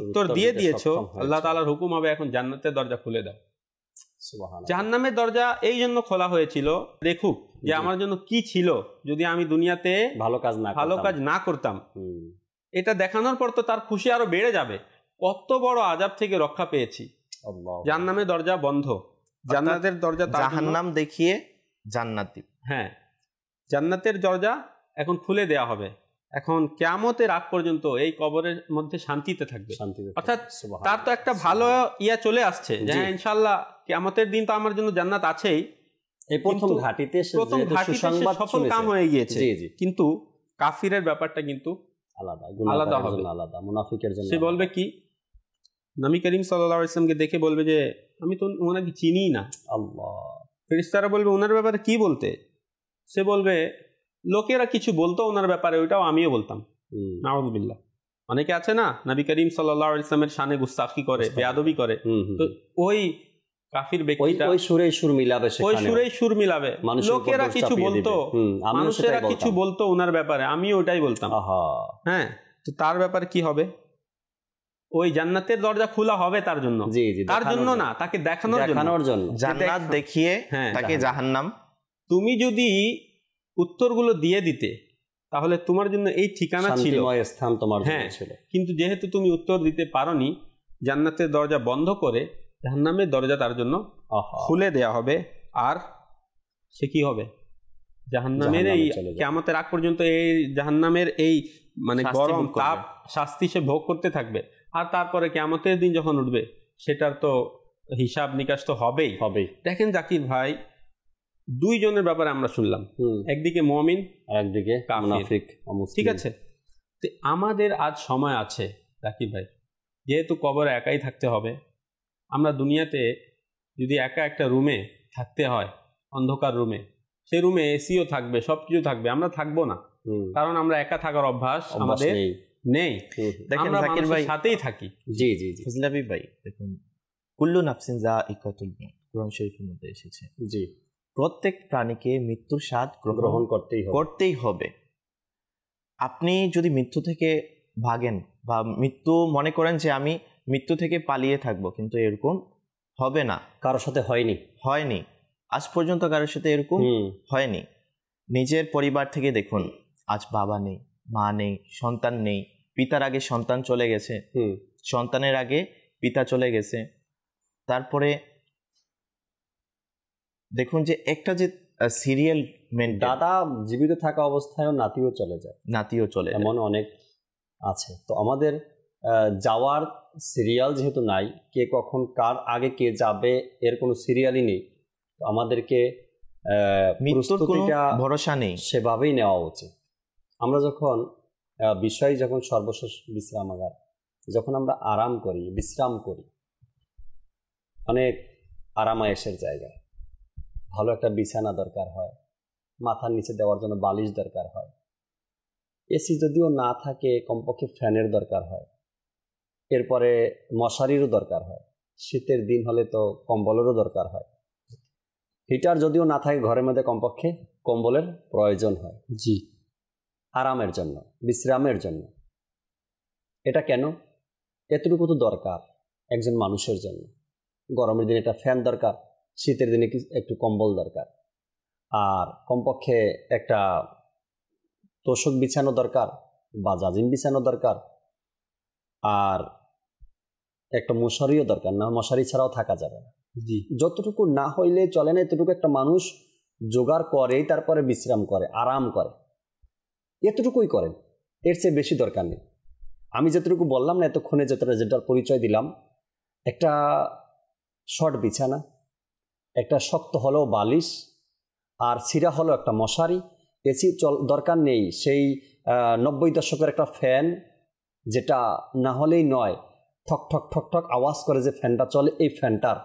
উত্তর দিয়ে দিয়েছো, আল্লাহ তাআলার হুকুম হবে এখন জান্নাতের দরজা খুলে দাও। জাহান্নামের দরজা এই জন্য খোলা হয়েছিল, দেখুক যে আমার জন্য কি ছিল যদি আমি দুনিয়াতে ভালো কাজ না করতাম। এটা দেখানোর পর তো তার খুশি আরো বেড়ে যাবে, কত বড় আযাব থেকে রক্ষা পেয়েছি। জাহান্নামের দরজা বন্ধ, জান্নাতের দরজা, জাহান্নাম দেখিয়ে জান্নাত। হ্যাঁ, জান্নাতের দরজা এখন খুলে দেয়া হবে। এখন কিয়ামতের আগ পর্যন্ত এই কবরের মধ্যে শান্তিতে থাকবে। অর্থাৎ তার তো একটা ভালো ইয়া চলে আসছে যে ইনশাআল্লাহ কিয়ামতের দিন তো আমার জন্য জান্নাত আছেই। এই প্রথম ঘাটিতে সফল কাম হয়ে গিয়েছে। কিন্তু কাফিরের ব্যাপারটা কিন্তু আলাদা হবে, আলাদা। মুনাফিকের জন্য সে বলবে কি, নবী করিম সাল্লাল্লাহু আলাইহি ওয়াসাল্লামকে দেখে বলবে যে আমি তো ওনাকে চিনিই না। আল্লাহ। ফেরেশতারা বলবে ওনার ব্যাপারে কি বলতে? সে বলবে লোকেরা কিছু বলতো ওনার ব্যাপারে, ওইটাও আমিও বলতাম। নাউযুবিল্লাহ। অনেকে আছে না নবী করিম সাল্লাল্লাহু আলাইহি ওয়াসাল্লামের শানে গুস্তাখি করে, বেয়াদবি করে, তো ওই কাফির ব্যক্তিটা ওই সুরেই সুর মিলাবে। লোকেরা কিছু বলতো, মানুষেরা কিছু বলতো ওনার ব্যাপারে, আমিও ওইটাই বলতাম। হ্যাঁ, তো তার ব্যাপারে কি হবে? ওই জান্নাতের দরজা খোলা হবে তার জন্য, তার জন্য না, তাকে দেখানোর জন্য। জান্নাত দেখিয়ে তাকে জাহান্নাম। তুমি যদি উত্তরগুলো দিয়ে দিতে তাহলে তোমার জন্য এই ঠিকানা ছিল, স্থান তোমার জন্য ছিল। কিন্তু যেহেতু তুমি উত্তর দিতে পারোনি, জান্নাতের দরজা বন্ধ করে জাহান্নামের দরজা তার জন্য খুলে দেয়া হবে। আর সে কি হবে? জাহান্নামের এই কিয়ামতের আগ পর্যন্ত এই জাহান্নামের এই মানে গরম তাপ শাস্তি সে ভোগ করতে থাকবে। আর তারপরে কিয়ামতের দিন যখন উঠবে সেটার তো হিসাব নিকাশ তো হবেই। দেখেন জাকির ভাই, দুইজনের ব্যাপারে আমরা শুনলাম, একদিকে মুমিন আর একদিকে মুনাফিক। ঠিক আছে, তো আমাদের আজ সময় আছে জাকির ভাই, যেহেতু কবরে একাই থাকতে হবে, আমরা দুনিয়াতে যদি একা একটা রুমে থাকতে হয়, অন্ধকার রুমে, সেই রুমে এসিও থাকবে, সবকিছু থাকবে, আমরা থাকবো না, কারণ আমরা একা থাকার অভ্যাস আমাদের নেই। দেখেন জাকির ভাই, সাথেই থাকি। জি জি জি ফজল হাবিব ভাই, দেখুন কুল্লু নাফসিন যায়িকাতুল মউত কুরআন শরীফের মধ্যে এসেছে। জি, প্রত্যেক প্রাণীকে মৃত্যুর স্বাদ গ্রহণ করতেই হবে। আপনি যদি মৃত্যু থেকে ভাগেন বা মৃত্যু মনে করেন যে আমি মৃত্যু থেকে পালিয়ে থাকবো, কিন্তু এরকম হবে না। কারোর সাথে হয়নি, আজ পর্যন্ত কারোর সাথে এরকম হয়নি। নিজের পরিবার থেকে দেখুন, আজ বাবা নেই, মা নেই, সন্তান নেই, পিতার আগে সন্তান চলে গেছে, সন্তানের আগে পিতা চলে গেছে। তারপরে দেখুন যে একটা যে সিরিয়াল দাদা জীবিত থাকা অবস্থায় নাতিও চলে যায়, এমন অনেক আছে। তো আমাদের যাওয়ার সিরিয়াল যেহেতু নাই, কে কখন কার আগে কে যাবে এর কোনো সিরিয়ালই নেই, তো আমাদেরকে মৃত্যুর কোনো ভরসা নেই, সেভাবেই নেওয়া উচিত। আমরা যখন যখন সর্বশেষ বিশ্রামাগার, যখন আমরা আরাম করি, বিশ্রাম করি, অনেক আরামায়েশের জায়গায় ভালো একটা বিছানা দরকার হয়, মাথার নিচে দেওয়ার জন্য বালিশ দরকার হয়, এসি যদিও না থাকে কমপক্ষে ফ্যানের দরকার হয়, এরপরে মশারিরও দরকার হয়, শীতের দিন হলে তো কম্বলেরও দরকার হয়, হিটার যদিও না থাকে ঘরের মধ্যে কমপক্ষে কম্বলের প্রয়োজন হয়। জি, আরামের জন্য, বিশ্রামের জন্য। এটা কেন? এতটুকু তো দরকার একজন মানুষের জন্য। গরমের দিনে একটা ফ্যান দরকার, শীতের দিনে একটু কম্বল দরকার, আর কমপক্ষে একটা তোষক বিছানো দরকার বা জাজিম বিছানো দরকার, আর একটা মশারিও দরকার। না, মশারি ছাড়াও থাকা যাবে না। জি, যতটুকু না হইলে চলে না, এতটুকু একটা মানুষ জোগাড় করেই তারপরে বিশ্রাম করে, আরাম করে, এতটুকুই করেন, এর চেয়ে বেশি দরকার নেই। আমি যতটুকু বললাম না এতক্ষণে, যেটার পরিচয় দিলাম, একটা শর্ট বিছানা, একটা শক্ত হলো বালিশ, আর ছিঁড়া হলো একটা মশারি। এসি দরকার নেই, সেই 90 দশকের একটা ফ্যান, যেটা না হলেই নয়, ঠক ঠক ঠক ঠক আওয়াজ করে যে ফ্যানটা চলে, এই ফ্যানটার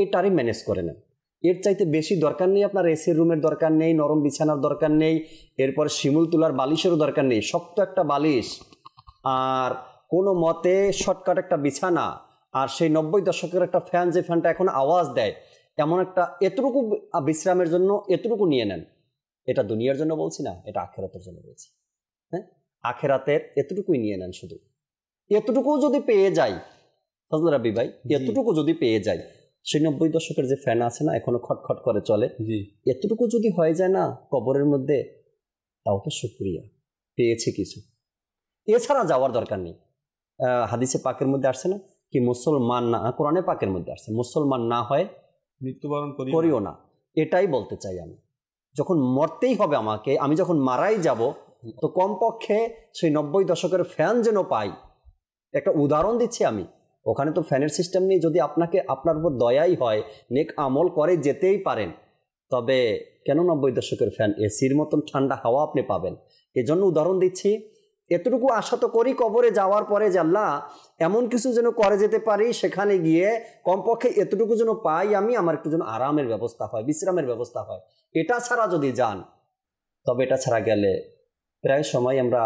এটারই ম্যানেজ করে নেন। এর চাইতে বেশি দরকার নেই আপনার। এসির রুমের দরকার নেই, নরম বিছানার দরকার নেই, এরপর শিমুল তুলার বালিশেরও দরকার নেই। শক্ত একটা বালিশ আর কোনো মতে শর্টকাট একটা বিছানা, আর সেই 90 দশকের একটা ফ্যান, যে ফ্যানটা এখন আওয়াজ দেয়, এমন একটা, এতটুকু বিশ্রামের জন্য এতটুকু নিয়ে নেন। এটা দুনিয়ার জন্য বলছি না, এটা আখিরাতের জন্য বলছি। হ্যাঁ, আখেরাতের এতটুকুই নিয়ে নেন, শুধু এতটুকু যদি পেয়ে যাই ফজল রাব্বি ভাই, এতটুকু যদি পেয়ে যাই, সেই 90 দশকের যে ফ্যান আছে না এখনো খটখট করে চলে, এতটুকু যদি হয়ে যায় না কবরের মধ্যে, তাও তো শুকরিয়া, পেয়েছে কিছু। এছাড়া যাওয়ার দরকার নেই। হাদিসে পাকের মধ্যে আসছে না কি, মুসলমান না, কোরআনে পাকের মধ্যে আসছে, মুসলমান না হয় মৃত্যুবরণ করিও না। এটাই বলতে চাই আমি, যখন মরতেই হবে আমাকে, আমি যখন মারাই যাব, তো কমপক্ষে সেই 90 দশকের ফ্যান যেন পাই। একটা উদাহরণ দিচ্ছি আমি, ওখানে তো ফ্যানের সিস্টেম নেই। যদি আপনাকে আপনার উপর দয়াই হয়, নেক আমল করে যেতেই পারেন, তবে কেন 90 দশকের ফ্যান, এসির মতন ঠান্ডা হাওয়া আপনি পাবেন। এজন্য উদাহরণ দিচ্ছি। এতটুকু আশা তো করি কবরে যাওয়ার পরে যে আল্লাহ এমন কিছু যেন করে যেতে পারি, সেখানে গিয়ে কমপক্ষে এতটুকু যেন পাই আমি, আমার একটু যেন আরামের ব্যবস্থা হয়, বিশ্রামের ব্যবস্থা হয়। এটা ছাড়া যদি যান, তবে এটা ছাড়া গেলে প্রায় সময় আমরা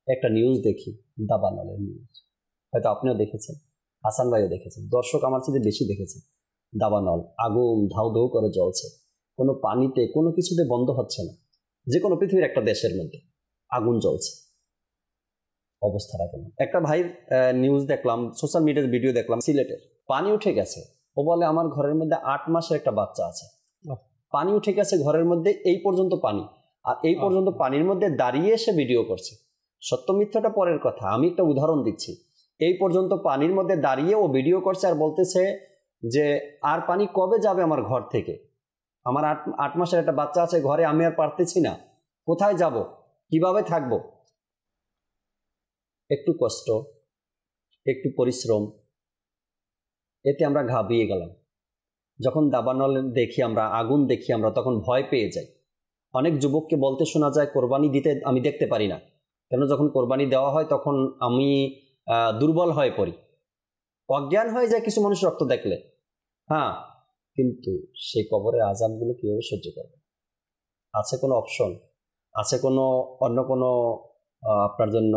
একটা নিউজ দেখি, দাবানলের নিউজ, হয়তো আপনিও দেখেছেন, হাসান ভাইও দেখেছেন, দর্শক আমার চেয়ে বেশি দেখেছেন। দাবানল আগুন ধাউ ধাউ করে জ্বলছে, কোনো পানিতে কোনো কিছুতে বন্ধ হচ্ছে না। যে কোনো পৃথিবীর একটা দেশের মধ্যে আগুন জ্বলছে, অবস্থাটা কেমন। একটা ভাইয়ের নিউজ দেখলাম, সোশ্যাল মিডিয়ার ভিডিও দেখলাম, সিলেটের পানি উঠে গেছে। ও বলে আমার ঘরের মধ্যে 8 মাসের একটা বাচ্চা আছে, পানি উঠে গেছে ঘরের মধ্যে, এই পর্যন্ত পানি, আর এই পর্যন্ত পানির মধ্যে দাঁড়িয়ে সে ভিডিও করছে। সত্য মিথ্যাটা পরের কথা, আমি একটা উদাহরণ দিচ্ছি। এই পর্যন্ত পানির মধ্যে দাঁড়িয়ে ও ভিডিও করছে আর বলতেছে যে আর পানি কবে যাবে আমার ঘর থেকে, আমার 8 মাসের একটা বাচ্চা আছে ঘরে, আমি আর পারতেছি না, কোথায় যাব, কিভাবে থাকবো। একটু কষ্ট, একটু পরিশ্রম, এতে আমরা ঘাবড়িয়ে গেলাম। যখন দাবানল দেখি আমরা, আগুন দেখি আমরা, তখন ভয় পেয়ে যাই। অনেক যুবককে বলতে শোনা যায় কোরবানি দিতে আমি দেখতে পারি না, কেন যখন কোরবানি দেওয়া হয় তখন আমি দুর্বল হয়ে পড়ি, অজ্ঞান হয়ে যায় কিছু মানুষ রক্ত দেখলে। হ্যাঁ, কিন্তু সেই কবরের আযাবগুলো কীভাবে সহ্য করবে? আছে কোনো অপশন? আছে কোনো অন্য কোনো আপনার জন্য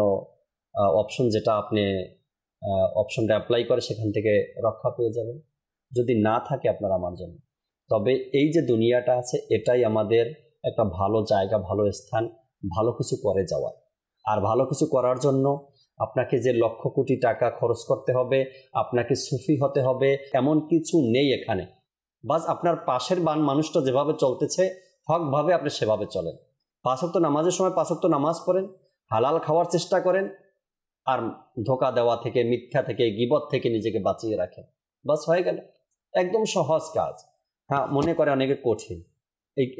অপশন, যেটা আপনি অপশনটা অ্যাপ্লাই করে সেখান থেকে রক্ষা পেয়ে যাবেন? যদি না থাকে আপনার আমার জন্য, তবে এই যে দুনিয়াটা আছে এটাই আমাদের একটা ভালো জায়গা, ভালো স্থান, ভালো কিছু করে যাওয়ার। আর ভালো কিছু করার জন্য আপনাকে যে লক্ষ কোটি টাকা খরচ করতে হবে, আপনাকে সুফি হতে হবে, এমন কিছু নেই এখানে। বাস আপনার পাশের মানুষটা যেভাবে চলতেছে হকভাবে আপনি সেভাবে চলেন, 5 ওয়াক্ত নামাজের সময় 5 ওয়াক্ত নামাজ পড়েন, হালাল খাওয়ার চেষ্টা করেন, আর ধোঁকা দেওয়া থেকে, মিথ্যা থেকে, গীবত থেকে নিজেকে বাঁচিয়ে রাখেন, বাস হয়ে গেল। একদম সহজ কাজ। হ্যাঁ, মনে করে অনেকে কঠিন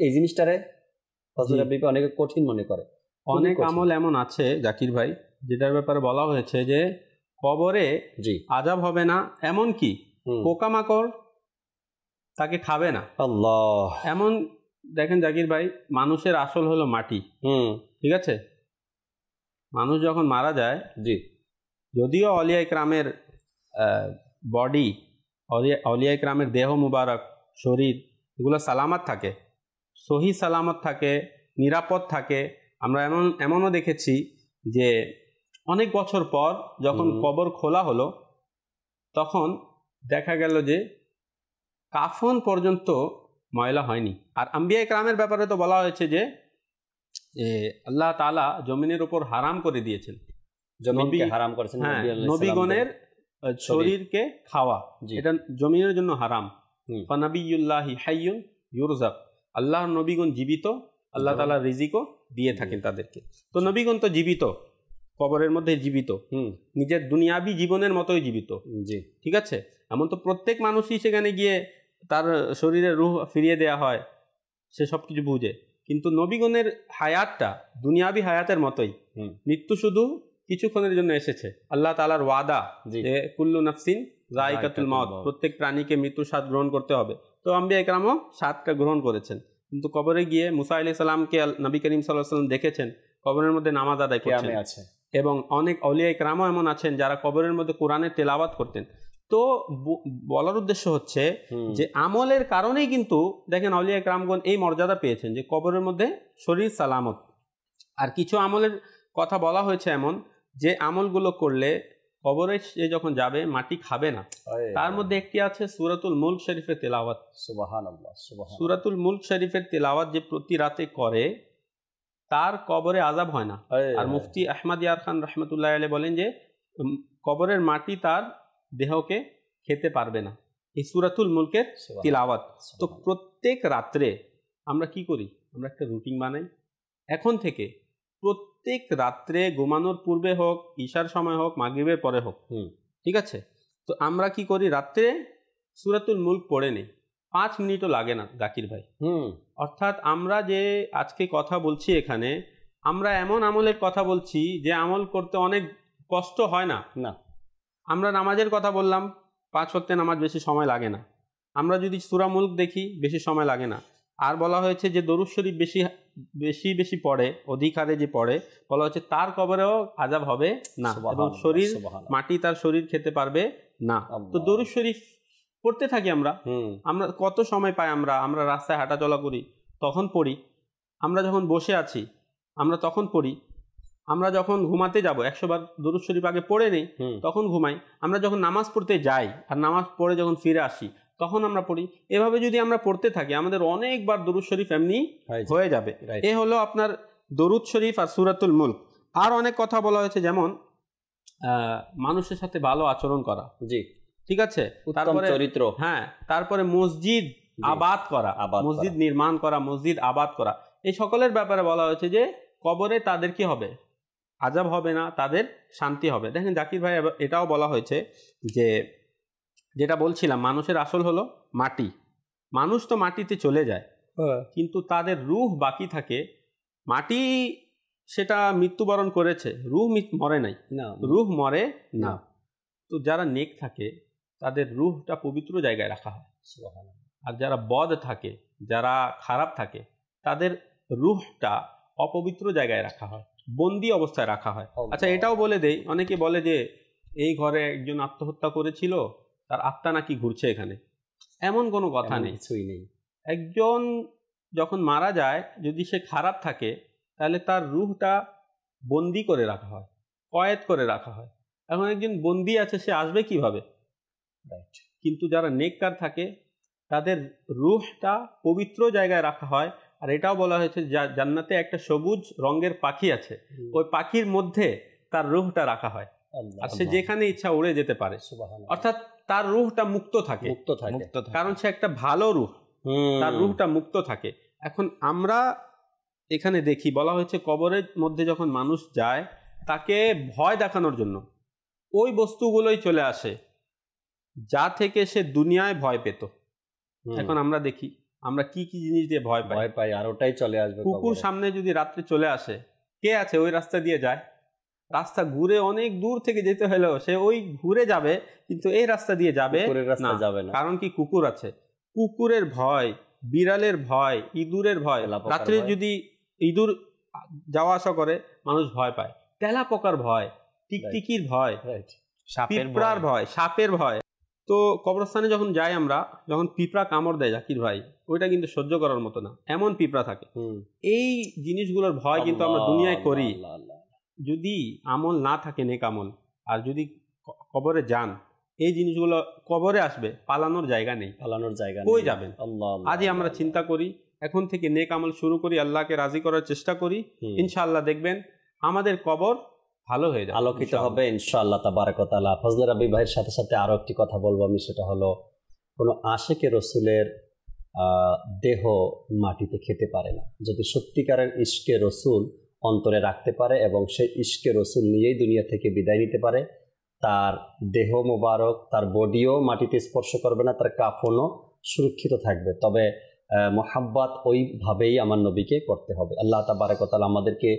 এই জিনিসটারে, ফজল রাব্বি অনেকে কঠিন মনে করে। অনেক আমল এমন আছে জাকির ভাই যেটার ব্যাপারে বলা হয়েছে যে কবরে আযাব হবে না, এমন কি পোকামাকড় তাকে খাবে না। আল্লাহ, এমন দেখেন জাকির ভাই, মানুষের আসল হলো মাটি, ঠিক আছে? মানুষ যখন মারা যায়, যদিও আউলিয়া ইকরামের বডি, আউলিয়া ইকরামের দেহ মুবারক, শরীর, এগুলো সালামত থাকে, সহি সালামত থাকে, নিরাপদ থাকে। আমরা এমনও দেখেছি যে অনেক বছর পর যখন কবর খোলা হলো, তখন দেখা গেল যে কাফন পর্যন্ত ময়লা হয়নি। আর আম্বিয়া ইকরামের ব্যাপারে তো বলা হয়েছে যে আল্লাহ তাআলা জমিনের উপর হারাম করে দিয়েছেন, জমিনকে হারাম করেছেন, নবীগণের শরীরকে খাওয়া, এটা জমিনের জন্য হারাম। ফানাবিয়ুল্লাহি হাইয়ুন ইউরযাক, আল্লাহর নবীগণ জীবিত, আল্লাহ তাআলা রিজিকও দিয়ে থাকেন তাদেরকে। তো নবীগণ তো জীবিত, কবরের মধ্যে জীবিত, নিজের দুনিয়াবি জীবনের মতোই জীবিত, ঠিক আছে? এমন তো প্রত্যেক মানুষই সেখানে গিয়ে তার শরীরে রূহ ফিরিয়ে দেয়া হয়, সে সব কিছু বুঝে। কিন্তু নবীগণের হায়াতটা দুনিয়াবি হায়াতের মতোই, মৃত্যু শুধু কিছুক্ষণের জন্য এসেছে। আল্লাহ তাআলার ওয়াদা যে কুল্লু নাফসিন যায়কাতুল মাউত, প্রত্যেক প্রাণীকে মৃত্যুর স্বাদ গ্রহণ করতে হবে। তো আম্বিয়া ইকরামও স্বাদটা গ্রহণ করেছেন। কিন্তু কবরে গিয়ে মুসা আলাইহিস সালামকে নবী করিম সাল্লাল্লাহু আলাইহি ওয়াসাল্লাম দেখেছেন কবরের মধ্যে নামাজ আদায় করছেন, এবং অনেক আউলিয়া ইকরামও এমন আছেন যারা কবরের মধ্যে কোরআনের তেলাওয়াত করতেন। তো বলার উদ্দেশ্য হচ্ছে যে আমলের কারণেই কিন্তু দেখেন আউলিয়া ইকরামগণ এই মর্যাদা পেয়েছেন যে কবরের মধ্যে শরীর সালামত। আর কিছু আমলের কথা বলা হয়েছে এমন যে আমলগুলো করলে কবরে সে যখন যাবে মাটি খাবে না। তার মধ্যে একটি আছে সূরাতুল মুলক শরীফের তেলাওয়াত। সুবহানাল্লাহ, সুবহানাল্লাহ। সূরাতুল মুলক শরীফের তেলাওয়াত যে প্রতি রাতে করে, তার কবরে আযাব হয় না। আর মুফতি আহমদ ইয়ার খান রহমতুল্লাহ আলাইহি বলেন যে কবরের মাটি তার দেহকে খেতে পারবে না। এই সূরাতুল মুলকের তিলাওয়াত। তো প্রত্যেক রাত্রে আমরা কি করি, আমরা একটা রুটিন বানাই এখন থেকে, প্রত্যেক রাত্রে ঘুমানোর পূর্বে হোক, ঈশার সময় হোক, মাগরিবের পরে হোক, ঠিক আছে, তো আমরা কি করি, রাত্রে সূরাতুল মুলক পড়ে নেই, 5 মিনিটও লাগে না জাকির ভাই। অর্থাৎ আমরা যে আজকে কথা বলছি এখানে, আমরা এমন আমলের কথা বলছি যে আমল করতে অনেক কষ্ট হয় না। না, আমরা নামাজের কথা বললাম, 5 ওয়াক্তে নামাজ, বেশি সময় লাগে না। আমরা যদি সূরা মুলক দেখি, বেশি সময় লাগে না। আর বলা হয়েছে যে দরুদ শরীফ বেশি বেশি বেশি পড়ে, অধিক হারে যে পড়ে, বলা হচ্ছে তার কবরেও আযাব হবে না, এবং শরীর মাটি তার শরীর খেতে পারবে না। তো দরুদ শরীফ পড়তে থাকি আমরা। আমরা কত সময় পাই, আমরা রাস্তায় হাঁটাচলা করি তখন পড়ি, আমরা যখন বসে আছি আমরা তখন পড়ি, আমরা যখন ঘুমাতে যাব 100 বার দরুদ শরীফ আগে পড়ে নেই, তখন ঘুমাই। আমরা যখন নামাজ পড়তে যাই আর নামাজ পড়ে যখন ফিরে আসি তখন আমরা পড়ি। এভাবে যদি আমরা পড়তে থাকি আমাদের অনেকবার দরুদ শরীফ এমনি হয়ে যাবে। এ হলো আপনার দরুদ শরীফ আর সূরাতুল মুলক। আর অনেক কথা বলা হয়েছে, যেমন মানুষের সাথে ভালো আচরণ করা, জি ঠিক আছে, তারপরে চরিত্র, হ্যাঁ, তারপরে মসজিদ আবাদ করা, মসজিদ নির্মাণ করা, মসজিদ আবাদ করা, এই সকলের ব্যাপারে বলা হয়েছে যে কবরে তাদের কি হবে, আযাব হবে না, তাদের শান্তি হবে। দেখেন জাকির ভাই, এটাও বলা হয়েছে যে যেটা বলছিলাম, মানুষের আসল হলো মাটি, মানুষ তো মাটিতে চলে যায়, কিন্তু তাদের রূহ বাকি থাকে। মাটি সেটা মৃত্যুবরণ করেছে, রূহ মরে নাই, রূহ মরে না। তো যারা নেক থাকে তাদের রূহটা পবিত্র জায়গায় রাখা হয়, আর যারা বদ থাকে, যারা খারাপ থাকে, তাদের রূহটা অপবিত্র জায়গায় রাখা হয়, বন্দি অবস্থায় রাখা হয়। আচ্ছা, এটাও বলে দেই, অনেকে বলে যে এই ঘরে একজন আত্মহত্যা করেছিল, তার আত্মা নাকি ঘুরছে এখানে। এমন কোনো কথা নেই, কিছুই নেই। একজন যখন মারা যায়, যদি সে খারাপ থাকে তাহলে তার রূহটা বন্দি করে রাখা হয়, কয়েদ করে রাখা হয়। এখন একজন বন্দি আছে, সে আসবে কিভাবে? কিন্তু যারা নেককার থাকে তাদের রূহটা পবিত্র জায়গায় রাখা হয়। আর এটাও বলা হয়েছে জান্নাতে একটা সবুজ রঙের পাখি আছে, ওই পাখির মধ্যে তার রূহটা রাখা হয়, আর সে যেখানে ইচ্ছা উড়ে যেতে পারে। অর্থাৎ তার রূহটা মুক্ত থাকে, কারণ সে একটা ভালো রূহ, তার রূহটা মুক্ত থাকে। এখন আমরা এখানে দেখি বলা হয়েছে কবরের মধ্যে যখন মানুষ যায়, তাকে ভয় দেখানোর জন্য ওই বস্তুগুলোই চলে আসে যা থেকে সে দুনিয়ায় ভয় পেত। এখন আমরা দেখি আমরা কি কি জিনিস দিয়ে ভয় পাই, আর ওটাই চলে আসবে। কুকুর সামনে যদি রাত্রে চলে আসে, কে আছে ওই রাস্তা দিয়ে যায়, রাস্তা ঘুরে অনেক দূর থেকে যেতে হলেও সে ওই ঘুরে যাবে, কিন্তু এই রাস্তা দিয়ে যাবে না, কারণ কি কুকুর আছে। কুকুরের ভয়, বিড়ালের ভয়, ইঁদুরের ভয়, রাত্রে যদি ইঁদুর যাওয়া আসা করে মানুষ ভয় পায়, তেলা পোকার ভয়, টিকটিকির ভয়, পিঁপড়ার ভয়, সাপের ভয়। তো কবরস্থানে যখন যাই আমরা, যখন পিঁপড়া কামড় দেয় জাকির ভাই, ওইটা কিন্তু সহ্য করার মতো না, এমন পিঁপড়া থাকে। এই জিনিসগুলোর ভয় কিন্তু আমরা দুনিয়ায় করি। যদি আমল না থাকে, নেক আমল, আর যদি কবরে যান, এই জিনিসগুলো কবরে আসবে, পালানোর জায়গা নেই, কই যাবেন? আজই আমরা চিন্তা করি, এখন থেকে নেক আমল শুরু করি, আল্লাহকে রাজি করার চেষ্টা করি, ইনশাআল্লাহ দেখবেন আমাদের কবর ভালো হয়ে যাবে, আলোকিত হবে ইনশাআল্লাহ তাবারাক ওয়া তাআলা। ফজলে রাব্বি ভাইয়ের সাথে সাথে আরো একটি কথা বলবো আমি, সেটা হলো কোনো আশিকে রসুলের দেহ মাটিতে খেতে পারে না। যদি সত্যিকারের ইশকে রসুল অন্তরে রাখতে পারে এবং সেই ইশকে রসুল নিয়েই দুনিয়া থেকে বিদায় নিতে পারে, তার দেহ মোবারক, তার বডিও মাটিতে স্পর্শ করবে না, তার কাফনও সুরক্ষিত থাকবে। তবে মোহাব্বত ওইভাবেই আমার নবীকে করতে হবে। আল্লাহ তাবারাক ওয়া তাআলা আমাদেরকে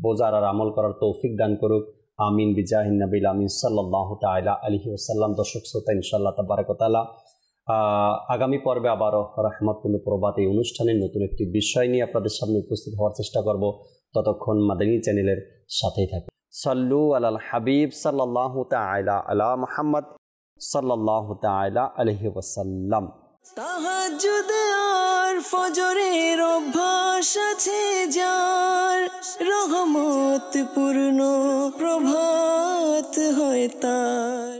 বোঝার আর আমল করার তৌফিক দান করুক, আমিন বিজাহিন নবীল আমিন সাল্লাল্লাহু তাআলা আলাইহি ওয়াসাল্লাম। দর্শক শ্রোতা, ইনশাআল্লাহ তাবারাক ওয়া তাআলা আগামী পর্বে আবারও রাহমাতুল প্রভাত এই অনুষ্ঠানের নতুন একটি বিষয় নিয়ে আপনাদের সামনে উপস্থিত হওয়ার চেষ্টা করব। ততক্ষণ মাদানী চ্যানেলের সাথেই থাকুন। সাল্লু আলাল হাবিব সাল্লাল্লাহু তাআলা আলা মুহাম্মদ সাল্লাল্লাহু তাআলা আলাইহি ওয়াসাল্লাম। তাহাজ্জুদ আর ফজরের অভ্যাস আছে যার, রহমত পূর্ণ প্রভাত হয় তার।